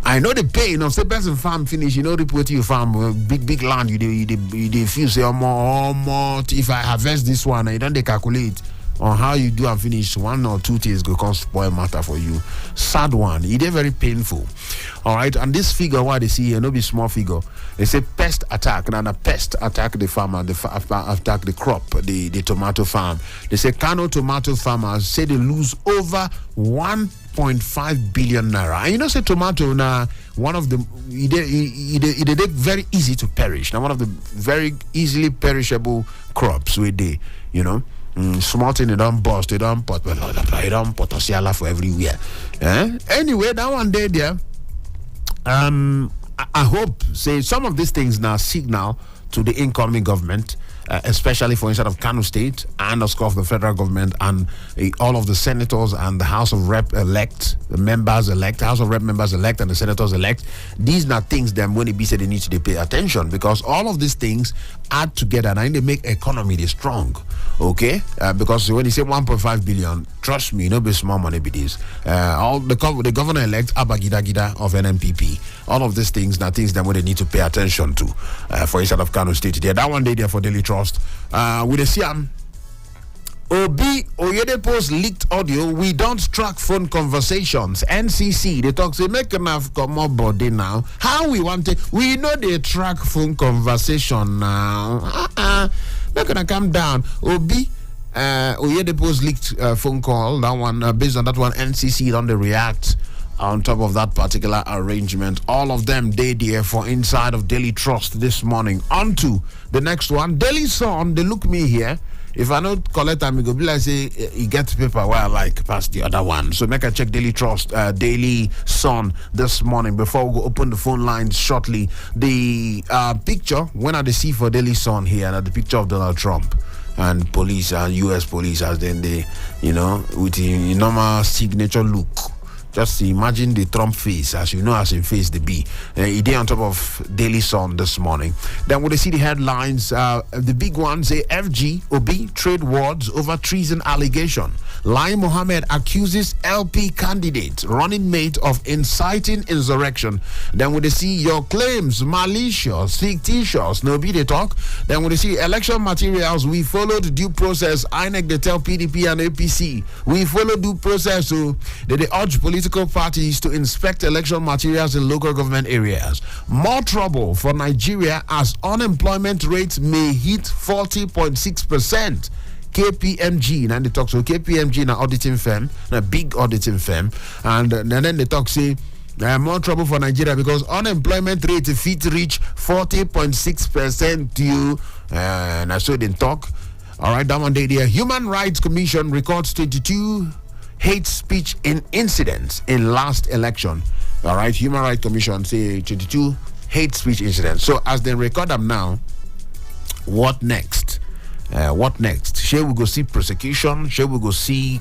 I know the pain of say person farm finish, reap waiting your farm, big land, you feel say more if I harvest this one, you don't calculate on how you do and finish 1 or 2 days go come spoil matter for you. Sad one. It is very painful. All right, and this figure what they see here, no be small figure. They say pest attack. Now the pest attack the farmer, attack the crop, the tomato farm. They say Kano tomato farmers say they lose over 1.5 billion naira. And say tomato now one of the it very easy to perish. Now one of the very easily perishable crops where they small thing they don't bust, they don't put potential for everywhere. Anyway, that one day there. I hope say some of these things now signal to the incoming government, especially for inside of Kano State and of course the federal government and all of the senators and the House of Rep elect, the members elect, House of Rep members elect and the senators elect. These are things them when it be said they need to pay attention, because all of these things add together and they make economy they strong. Okay, because when you say 1.5 billion, trust me, no be small money be this. All the governor elect Abagida Gida of NMPP, all of these things are things that we need to pay attention to for inside of Kano State. There, that one day there for Daily Trust. With the Siam Obi Oyedepo's leaked audio. We don't track phone conversations. NCC they talk say make enough come up body now. How we want it? We know they track phone conversation now. Not gonna come down. Obi Oyedepo's leaked phone call. That one based on that one, NCC on the react. On top of that particular arrangement, all of them they there for inside of Daily Trust this morning. On to the next one, Daily Sun. They look me here. If I don't collect them, it go be like say he gets paper where I like past the other one. So make a check Daily Trust, Daily Sun this morning before we go open the phone lines shortly. The picture when I see for Daily Sun here, the picture of Donald Trump and police and US police as then they, with the normal signature look. Just imagine the Trump face, as you know, as in face the B. He did on top of Daily Sun this morning. Then when they see the headlines, the big ones say FG, Obi, trade wars over treason allegation. Lai Mohammed accuses LP candidate, running mate of inciting insurrection. Then when they see your claims, malicious, fictitious, no be they talk. Then when they see election materials, we followed due process. INEC they tell PDP and APC. We follow due process, so they urge political parties to inspect election materials in local government areas. More trouble for Nigeria as unemployment rates may hit 40.6%. KPMG, and they talk so KPMG, an auditing firm, a big auditing firm, and then they talk say more trouble for Nigeria because unemployment rate fit reach 40.6% due, and so they talk. All right, that one day there. Human Rights Commission records 22 hate speech incidents in last election. All right, Human Rights Commission say 22 hate speech incidents. So as they record them now, what next? What next? Shall we go see prosecution? Shall we go see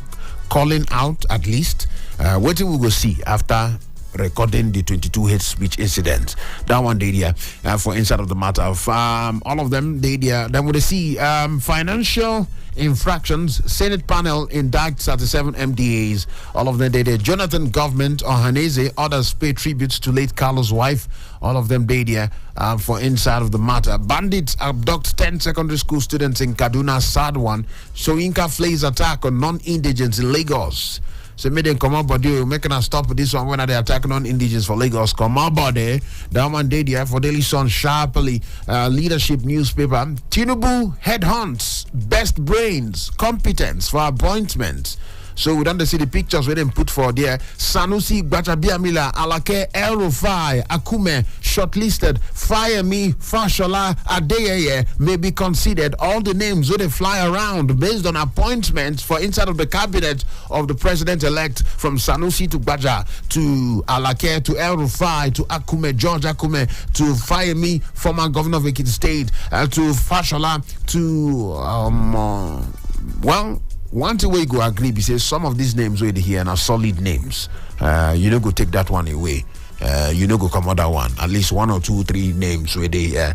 calling out at least? What will we go see after recording the 22 hate speech incidents? That one day there for inside of the matter of all of them they there. Then we see financial infractions. Senate panel indicts 37 MDAs. All of them they there. Jonathan government Ohaneze others pay tributes to late Carlos' wife. All of them they there for inside of the matter. Bandits abduct 10 secondary school students in Kaduna. Sad one. Soyinka flays attack on non-indigents in Lagos. So make them come up, but you making us stop with this one when they attack non-indigenous for Lagos. Come up, body. That one day there for Daily Sun sharply. Leadership newspaper. Tinubu headhunts best brains, competence for appointments. So we don't see the pictures where them put for there. Sanusi, Gbajabiamila, Alake, El Rufai, Akume, shortlisted. Fayemi, Fashola, Adeyeye may be considered. All the names where they fly around based on appointments for inside of the cabinet of the president-elect, from Sanusi to Gbaja to Alake to El Rufai to Akume, George Akume to Fayemi, former governor of Ekiti State, to Fashola to one thing we go agree because some of these names where they here are solid names. You don't go take that one away. You don't go come other one. At least 1 or 2, 3 names where they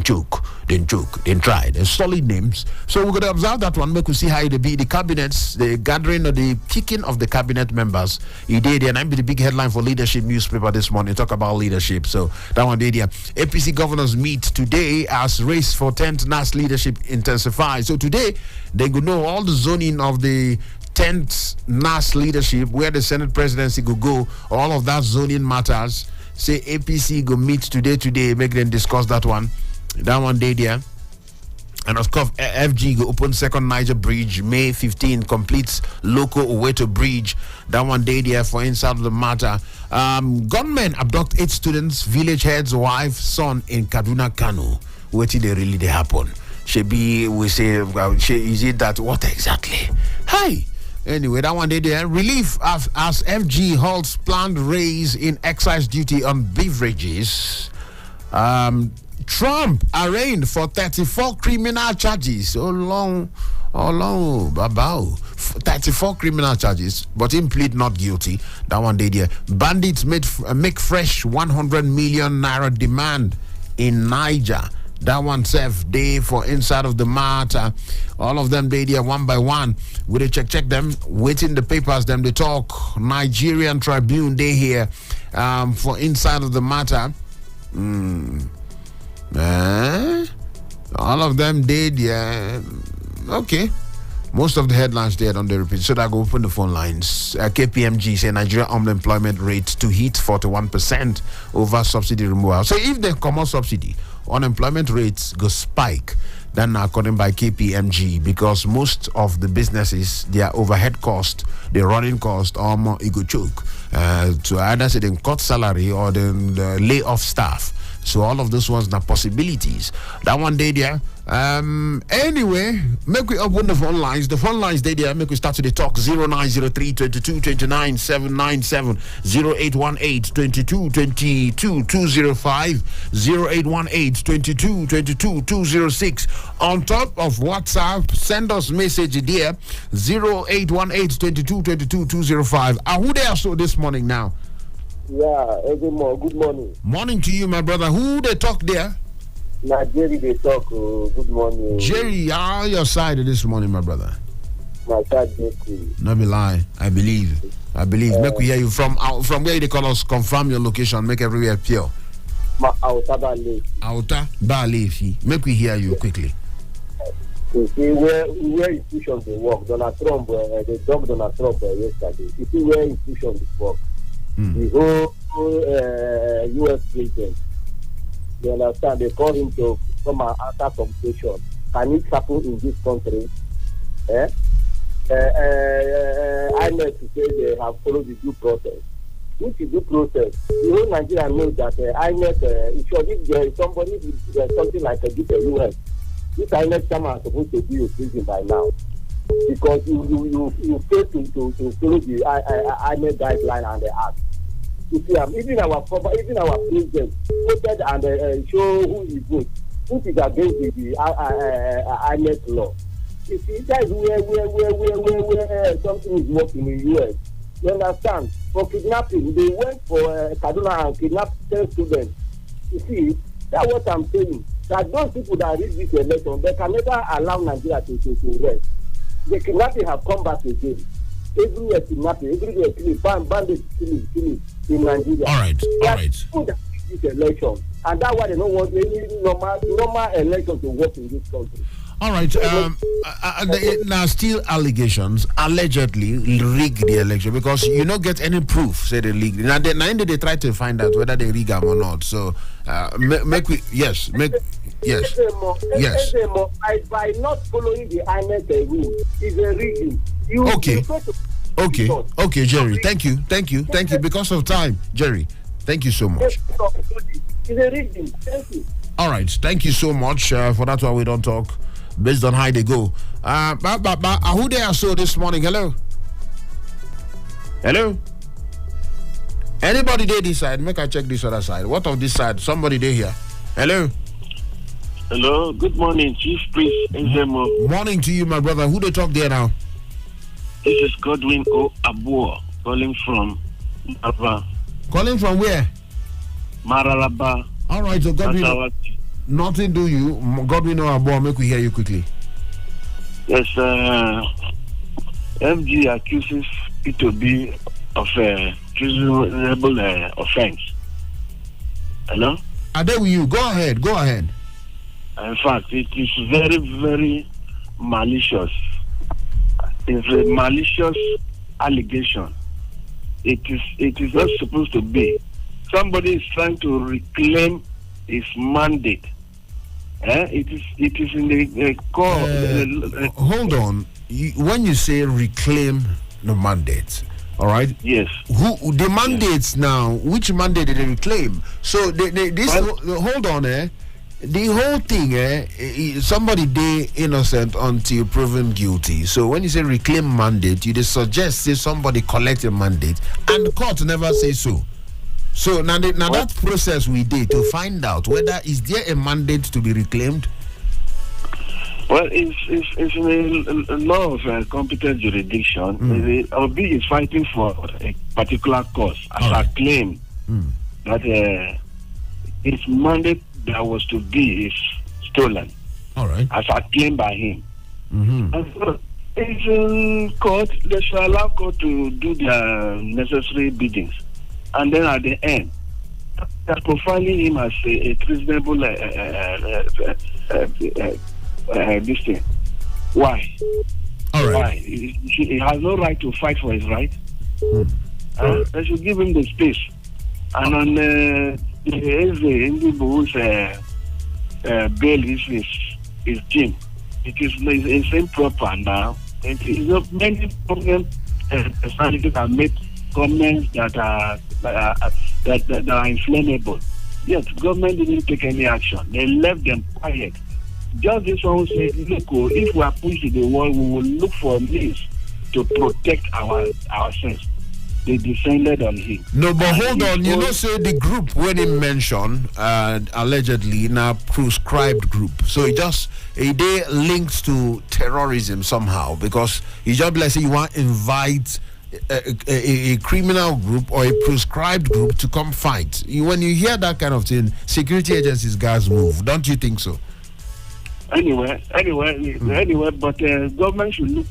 choke, then try. They're solid names. So we're gonna observe that one. Make we see how it be the cabinets, the gathering or the kicking of the cabinet members. He did, and I'm the big headline for Leadership newspaper this morning. Talk about leadership. So that one did. APC governors meet today as race for 10th NAS leadership intensifies. So today they go know all the zoning of the 10th NAS leadership, where the Senate presidency go, all of that zoning matters. Say APC go meet today, make them discuss that one. That one day there. And of course, FG go open second Niger Bridge, May 15, completes local Oweto Bridge. That one day there for inside of the matter. Gunmen abduct 8 students, village head's wife, son in Kaduna, Kano. What did they really happen? Shebi, we say, is it that? What exactly? Hi. Anyway, that one day there. Relief as FG halts planned raise in excise duty on beverages. Trump arraigned for 34 criminal charges. Oh long, babao. 34 criminal charges, but him plead not guilty. That one day there. Bandits make fresh 100 million naira demand in Niger. That one self day for inside of the matter. All of them they there one by one. We they check them. Waiting the papers them they talk. Nigerian Tribune they here for inside of the matter. All of them did, yeah. Okay. Most of the headlines there on the repeat. So I go open the phone lines. KPMG say Nigeria unemployment rate to hit 41% over subsidy removal. So if they come out subsidy, unemployment rates go spike. Then according by KPMG, because most of the businesses, their overhead cost, their running cost, more it go choke. To either say they cut salary or then lay off staff. So all of those ones are possibilities. That one day there. Anyway, make we open the phone lines. The phone lines they there. Make we start to the talk. 0903 22 29 797 0818 22 22 205 0818 22 22 206. On top of WhatsApp, send us message there 0818 22 22 205. Who they are so this morning now? Yeah, Ezemmuo, good morning. Morning to you, my brother. Who they talk there? Jerry, they talk. Good morning. Jerry, how are your side this morning, my brother? My side, Jerry. No be lie. I believe. Make we hear you from where they call us. Confirm your location. Make everywhere pure. Outer Bali. Outer Bali. Make we hear you quickly. You see where institutions they work. Donald Trump, they dog Donald Trump yesterday. You see where institutions they work. The whole U.S. president, you understand, they call him to come and answer some question. Can it happen in this country? I know to say they have followed the due process. Which is due process? The whole Nigeria knows that INEC, if there is somebody with something like a U.S., this INEC chairman is supposed to be in prison by now. Because you fail to follow the INEC guideline and the act. You see, even our president voted and show who he votes, which is against the INEC law. You see, that is where something is working in the U.S. You understand? For kidnapping, they went for Kaduna and kidnapped 10 students. You see, that's what I'm saying. That those people that read this election, they can never allow Nigeria to rest. The kidnapping have come back again. Everywhere kidnapping, everywhere killing, bandits killing in Nigeria. All right. This election, and that's why they don't want any normal election to work in this country. All right. Now, still allegations allegedly rigged the election because you don't get any proof. Say they rigged. Now they try to find out whether they rig them or not. So yes. By not following the INEC rule is a rigging. Okay, Jerry. Thank you. Because of time, Jerry. Thank you so much. It's a rigging. Thank you. All right. Thank you so much for that. Why we don't talk based on how they go. Who they are so this morning? Hello. Anybody there this side? Make I check this other side. What of this side? Somebody there here. Hello. Good morning, Chief Priest Ezemmuo. Morning to you, my brother. Who they talk there now? This is Godwin Abuja calling from Mararaba. Calling from where? Mararaba. All right, so Godwin. Nothing do you. Godwin Abuja, make we hear you quickly. Yes, MG accuses P2B of treasonable offense. Hello? Are they with you? Go ahead. In fact, it is very, very malicious. It's a malicious allegation. It is not supposed to be. Somebody is trying to reclaim his mandate. It is in the core. Hold on. When you say reclaim the mandate, all right? Yes. Who the mandates now? Which mandate did they reclaim? So hold on, the whole thing, somebody they innocent until proven guilty. So when you say reclaim mandate, you just suggest say somebody collect a mandate, and the court never say so. So now that process we did to find out whether is there a mandate to be reclaimed. Well, it's a law of competent jurisdiction. Obi is fighting for a particular cause. As I claim that his mandate that was to be is stolen. All right. As I claim by him. And so it's in court. They shall allow court to do their necessary biddings. And then at the end, they're profiling him as a treasonable this thing. Why? All right. Why? He has no right to fight for his right. They should give him the space. And on the Indibu's bail is Jim. It's improper now. It is not many problems. Personalities have made comments that are inflammable. Yes, government didn't take any action. They left them quiet. Just this one said, look, if we are pushed to the wall, we will look for means to protect ourselves. They descended on him. No, but hold on. You know, say the group when he mentioned allegedly in a proscribed group. So it just they linked to terrorism somehow because you just let's say you want to invite a criminal group or a proscribed group to come fight. When you hear that kind of thing, security agencies guys move. Don't you think so? Anyway, but government should look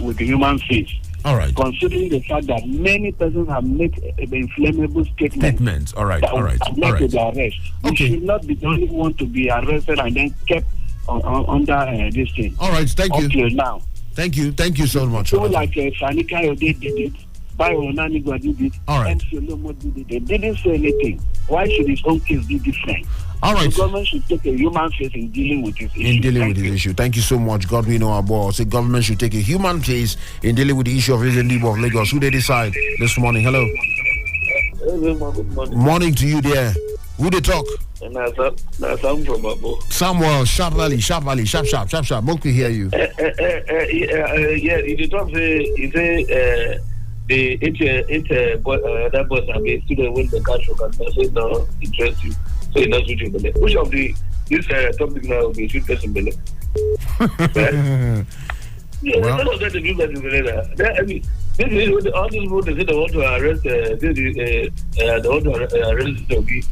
with the human face. All right. Considering the fact that many persons have made inflammable statements. All right. To the arrest. You should not be the only one to be arrested and then kept under this thing. All right. Thank you. Until now. Thank you so much. So like Sanika Ode did it, Bayo Onanigwa did it, all right. MC Olomo did it. They didn't say anything. Why should his own case be different? All right. The government should take a human face in dealing with this issue. Thank you so much. God, we know our boss. The government should take a human face in dealing with the issue of Raising Libo of Lagos. Who they decide this morning? Hello. Good morning. Morning to you there. Who they talk? And I'm from Abu. Samuel, sharp. Moke to hear you. Yeah, you talk say the that boss have been student when the cash can say no interest you. So it does switch in. Which of this topic now will be switch person bele? Yeah, well, none of that to do that in Belena. I mean, this is all these people they say they want to arrest they want to arrest Toby.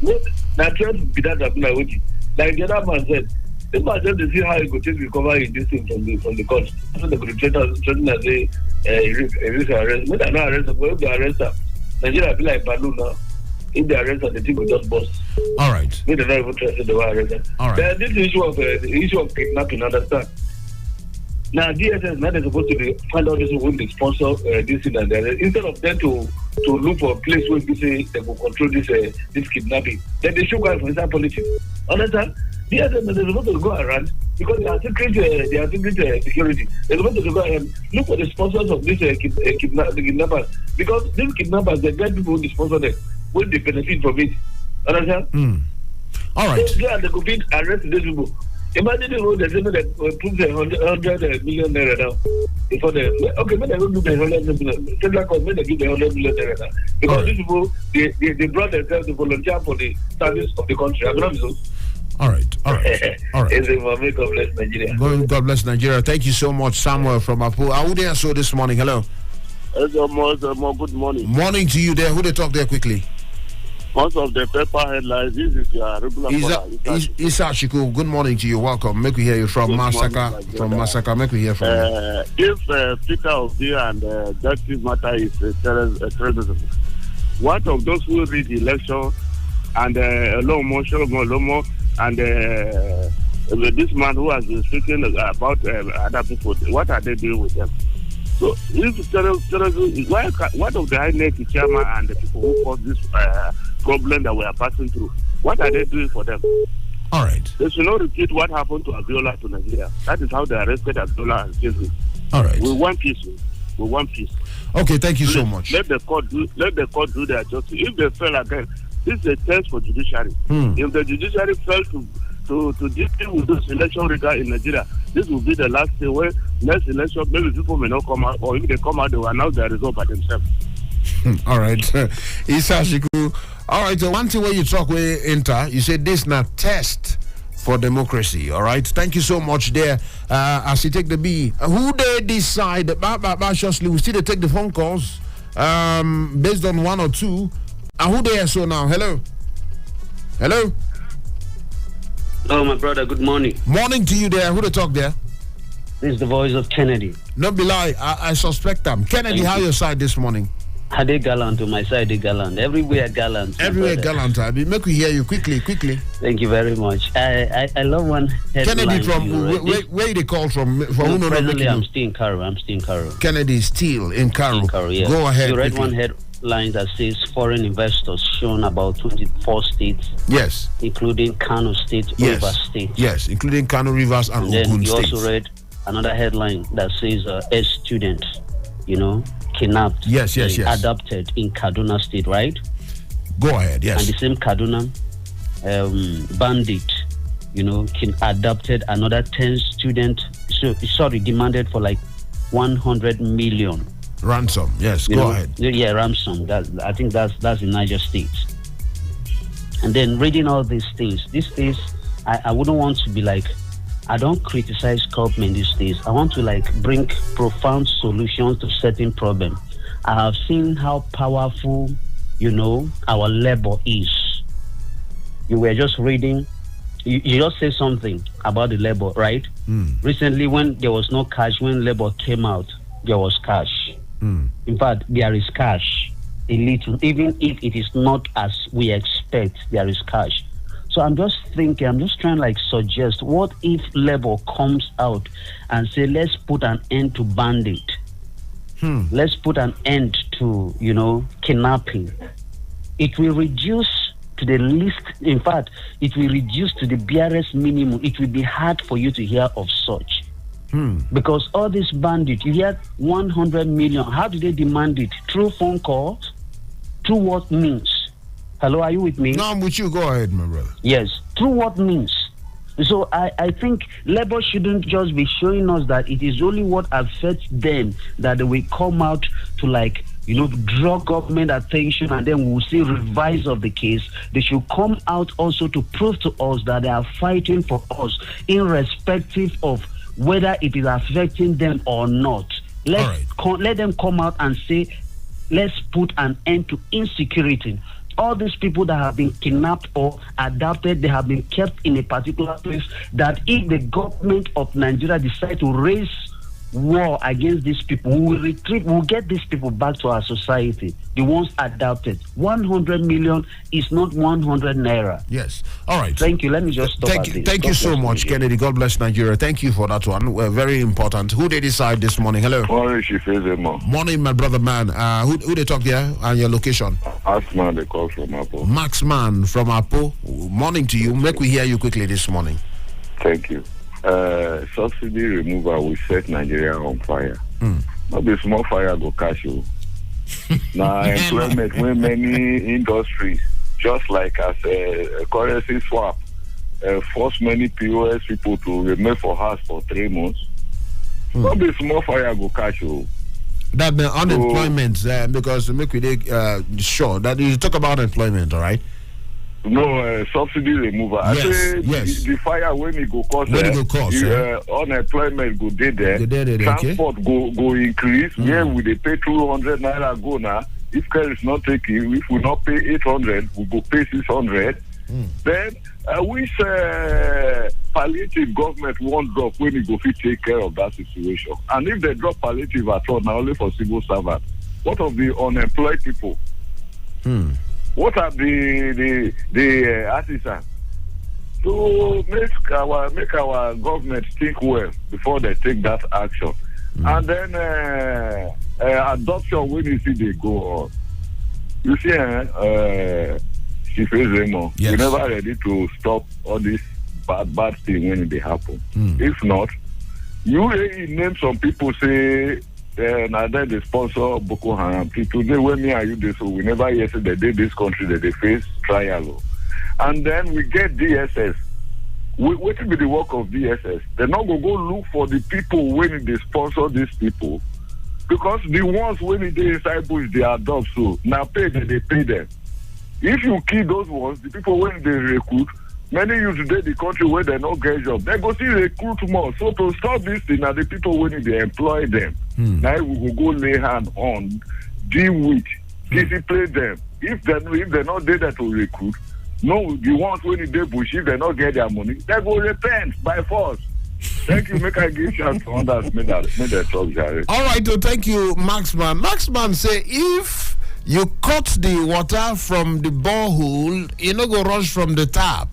Now try to be that happening with you. Like the other man said, the man said to see how he could take recover in this thing from the court. So they could threaten as a risk arrest. When they not arrest them, when they arrest them, Nigeria be like Balu now. If they arrest them, the thing will just bust. All right. When they not even trusted they were arrested. All right. This issue of kidnapping, understand? Now DSS now they're supposed to find out this when they sponsor this thing and that. Instead of them to look for a place where they say they will control this kidnapping, then they should go for inside politics. Understand? DSS they're supposed to go around because they are secret security. They're supposed to go and look for the sponsors of this kidnappers because these kidnappers they get people who sponsor them when they benefit from it. Understand? All right. They could be arrested these people. Imagine the road they say that put 100 million naira now. Before they when they don't do the 100 million, Central Government they give the 100 million naira now. Because these people they brought themselves to volunteer for the service of the country. I'm not so. All right. Ezemmuo, God bless Nigeria. God bless Nigeria. Thank you so much, Samuel from Abu. Who there so this morning? Hello. Ezemmuo, good morning. Morning to you there. Who they talk there quickly? Most of the paper headlines, this is your regular Isa Shiku, good morning to you. Welcome. Make we hear you from Massacre. Make we hear from you. If Peter Obi and Justice Matter is terrorism, what of those who read the election and Lomo and this man who has been speaking about other people, what are they doing with them? So, if terrorism, what of the INEC chairman and the people who caused this problem that we are passing through, what are they doing for them? All right. They should not repeat what happened to Abiola to Nigeria. That is how they arrested Abiola and Jesus. All right. We want peace. Okay, thank you so much. Let the court do their justice. If they fail again, this is a test for judiciary. If the judiciary fails to deal with this election rigor in Nigeria, this will be the last day where next election maybe people may not come out, or if they come out they will announce their result by themselves. All right. Isa Shiku. All right. So one thing when you talk with Inter, you say this not test for democracy. All right. Thank you so much there. As you take the B, who they decide? We still take the phone calls based on one or two. And who they are so now? Hello. Hello. Hello, my brother. Good morning. Morning to you there. Who they talk there? This is the voice of Kennedy. No be lie. I suspect them. Kennedy, how your side this morning? Are they gallant? On my side, they gallant. Everywhere gallant. Everywhere gallant. I make we hear you quickly. Thank you very much. I love one headline. Kennedy from where they call from? Presently, I'm still in Cairo. Kennedy still in Cairo. Yeah. Go ahead. You read quickly. one headline that says foreign investors shown about 24 states. Yes. Including Kano State, Rivers State. Yes, including Kano Rivers and then Ogun you State. also read another headline that says a student, kidnapped. Yes. Adopted in Kaduna State, right? Go ahead, yes. And the same Kaduna bandit, adopted another 10 students. Demanded for like 100 million. Ransom, yes, go ahead. Yeah, ransom. I think that's in Niger State. And then reading all these days, I wouldn't want to be like, I don't criticize government these days. I want to bring profound solutions to certain problems. I have seen how powerful, our labor is. You were just reading, you just said something about the labor, right? Recently, when there was no cash, when labor came out, there was cash. In fact, there is cash, a little, even if it is not as we expect, there is cash. So I'm just trying to suggest, what if labor comes out and say, let's put an end to bandit. Let's put an end to, kidnapping. It will reduce to the least, in fact, it will reduce to the barest minimum. It will be hard for you to hear of such. Because all these bandits, you hear 100 million. How do they demand it? Through phone calls? Through what means? Hello, are you with me? No, I'm with you. Go ahead, my brother. Yes. Through what means? So I think labor shouldn't just be showing us that it is only what affects them that they will come out to draw government attention, and then we'll see revise of the case. They should come out also to prove to us that they are fighting for us, irrespective of whether it is affecting them or not. Let them come out and say, let's put an end to insecurity. All these people that have been kidnapped or adopted, they have been kept in a particular place, that if the government of Nigeria decide to raise war against these people, we will retreat, we'll get these people back to our society, the ones adopted. 100 million is not 100 naira. Yes. All right. Thank you. Let me just stop. Thank you so much, Kennedy. God bless Nigeria. Thank you for that one. Very important. Who they decide this morning? Hello. Morning, Chief Ezemmuo. Morning, my brother man. Who they talk there and your location? Maxman, they call from Apo. Maxman from Apo. Morning to you. Make we hear you quickly this morning. Thank you. Subsidy removal will set Nigeria on fire. Not be small fire go catch you. Now employment when many industries, just like as a currency swap, force many POS people to remain for house for 3 months. Not be small fire go catch you. That the unemployment, because make we sure that you talk about employment, all right? No, subsidy removal. I say the fire when it go cost, unemployment go there, transport go increase. Where will they pay 200 naira go now? If care is not taking, if we not pay 800, we go pay 600. Then which palliative government won't drop when it go fit take care of that situation? And if they drop palliative at all, now only for civil servants, what of the unemployed people? What are the artisans? To make our government think well before they take that action. And then adoption when you see they go on. You see, Chief Ezemmuo, we never ready to stop all this bad thing when they happen. If not, you name some people say now that they sponsor Boko Haram. Today when me and you do so, we never hear say they did this country that they face trial. And then we get DSS. What will be the work of DSS? They're not going to go look for the people when they sponsor these people Because the ones when they inside bush, they are dogs, so now they pay them. If you kill those ones, the people when they recruit, many youth today the country where they not get job, they go see recruit more. So to stop this thing, now the people when they employ them, now we will go lay hand on, deal with, discipline them. If they're not there to recruit, no, the ones when they bush, if they not get their money, they go repent by force. Thank you. Make I give chance to others. Make that talk, Jerry. All right, so thank you, Maxman. Maxman say if you cut the water from the borehole, you no go rush from the tap.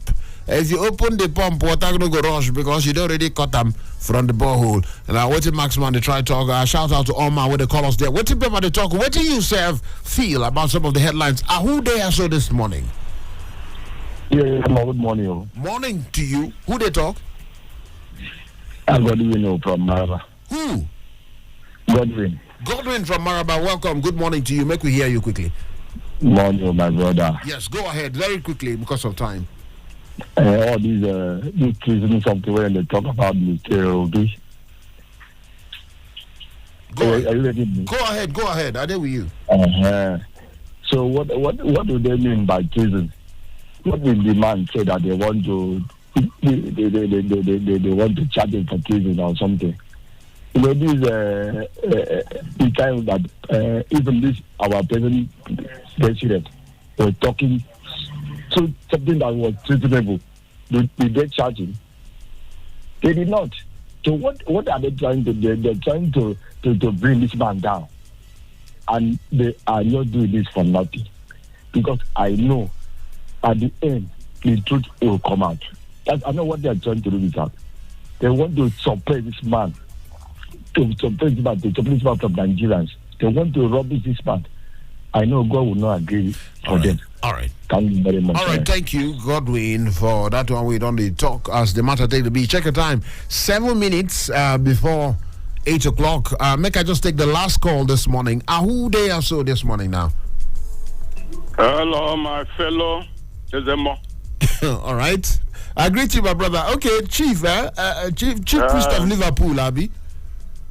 If you open the pump, water no go rush because you don't already cut them from the borehole. Now, what did Maxman they try to talk? Shout out to Omar with the call us there. What did people they talk? What do you feel about some of the headlines? Who they are so this morning? Yeah, good morning. Morning to you. Who they talk? Godwin from Maraba. Who? Godwin. Godwin from Maraba. Welcome. Good morning to you. Make we hear you quickly. Morning, my brother. Yes, go ahead very quickly because of time. All these treason something when they talk about the terrorist. Are you ready? Go ahead. Are they with you? So what do they mean by treason? What will the man say that they want to? They want to charge him for treason or something. You know, this the time that even this our president was talking so something that was treasonable. Did they charge him? They did not. So what are they trying to do? They're trying to bring this man down, and they are not doing this for nothing, because I know at the end the truth will come out. I know what they are trying to do with that. They want to suppress this man, to suppress this man from Nigerians. They want to rubbish this man. I know God will not agree for them. All right. Thank you very much. All right, thank you, Godwin, for that one. We don't talk as the matter take to be. Check the time. 7 minutes before 8 o'clock. Make I just take the last call this morning. Who they are so this morning now? Hello, my fellow Ezemmuo. All right. I greet you, my brother. Okay, Chief Priest of Liverpool, Abi.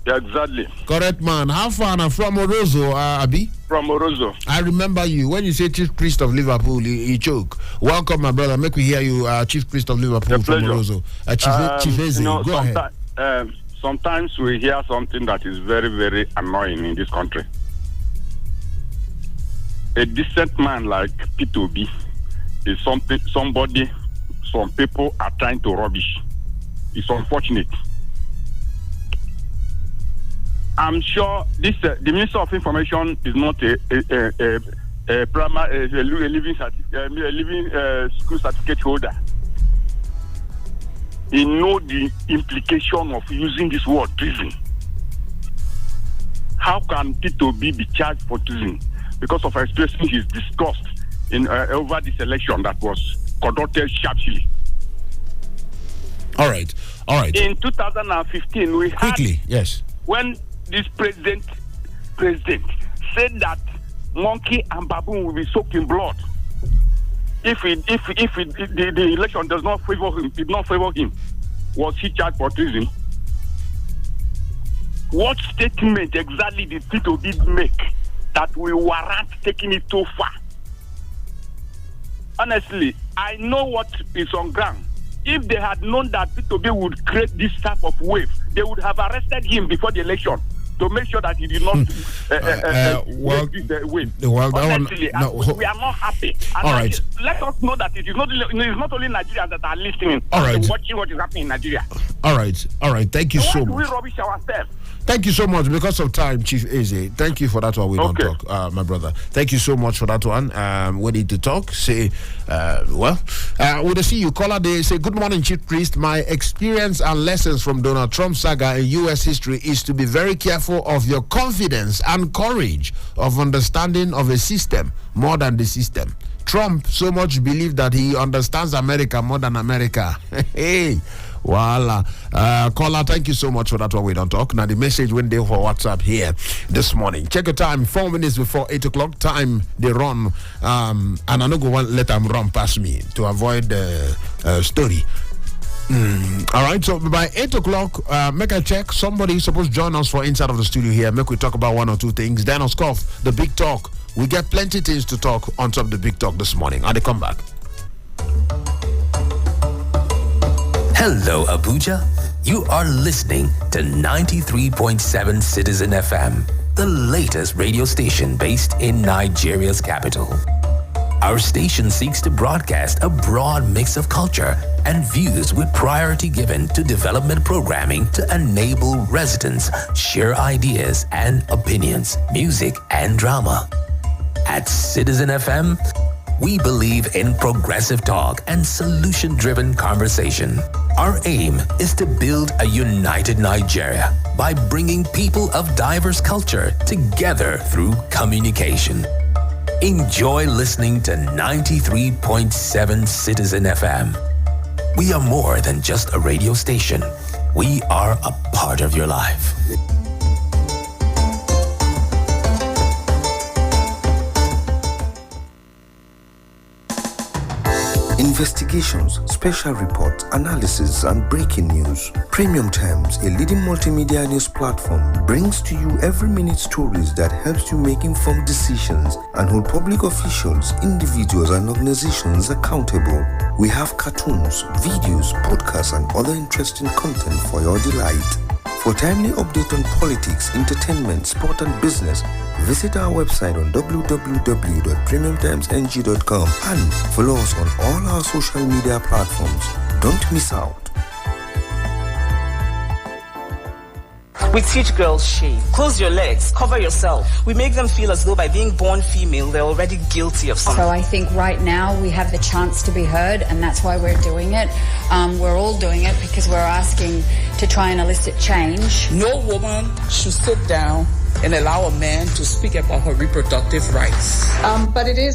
Yeah, exactly. Correct, man. How far now from Orozo, Abi? From Orozo. I remember you. When you say Chief Priest of Liverpool, you choke. Welcome, my brother. Make we hear you, Chief Priest of Liverpool from Orozo. Chief Eze, go ahead. Sometimes we hear something that is very, very annoying in this country. A decent man like P2B is somebody some people are trying to rubbish. It's unfortunate. I'm sure this the Minister of Information is not a living school certificate holder. He knows the implication of using this word treason. How can P2B be charged for treason because of expressing his disgust in over this election that was conducted sharply? All right. In 2015, we had yes, when this president said that monkey and baboon will be soaked in blood if the election did not favor him. Was he charged for treason? What statement exactly did P2B make that will warrant taking it too far? Honestly, I know what is on ground. If they had known that P2B would create this type of wave, they would have arrested him before the election to make sure that he did not create the wave. Honestly, we are not happy. And all right. Let us know that it is not only Nigerians that are listening and watching what is happening in Nigeria. All right. Thank you so much. Why do we rubbish ourselves? Thank you so much. Because of time, Chief Eze, thank you for that one. We don't talk, my brother. Thank you so much for that one. We need to talk. Say, we'll see you. Caller, they say, good morning, Chief Priest. My experience and lessons from Donald Trump saga in U.S. history is to be very careful of your confidence and courage of understanding of a system more than the system. Trump so much believed that he understands America more than America. Hey. Voila. Caller, thank you so much for that one. We don't talk. Now, the message went there for WhatsApp here this morning. Check your time. 4 minutes before 8 o'clock. Time they run. And I'm not going to let them run past me to avoid the story. All right, so by 8 o'clock, make a check. Somebody supposed to join us for Inside of the Studio here. Make we talk about one or two things. Then, of course, the big talk. We get plenty things to talk on top of the big talk this morning. I'll come back. Hello, Abuja. You are listening to 93.7 Citizen FM, the latest radio station based in Nigeria's capital. Our station seeks to broadcast a broad mix of culture and views with priority given to development programming to enable residents share ideas and opinions, music and drama. At Citizen FM, we believe in progressive talk and solution-driven conversation. Our aim is to build a united Nigeria by bringing people of diverse culture together through communication. Enjoy listening to 93.7 Citizen FM. We are more than just a radio station. We are a part of your life. Investigations, special reports, analysis, and breaking news. Premium Times, a leading multimedia news platform, brings to you every minute stories that helps you make informed decisions and hold public officials, individuals, and organizations accountable. We have cartoons, videos, podcasts, and other interesting content for your delight. For timely update on politics, entertainment, sport, and business, visit our website on www.premiumtimesng.com and follow us on all our social media platforms. Don't miss out. We teach girls shame. Close your legs, cover yourself. We make them feel as though by being born female, they're already guilty of something. So I think right now we have the chance to be heard, and that's why we're doing it. We're all doing it because we're asking to try and elicit change. No woman should sit down and allow a man to speak about her reproductive rights. But it is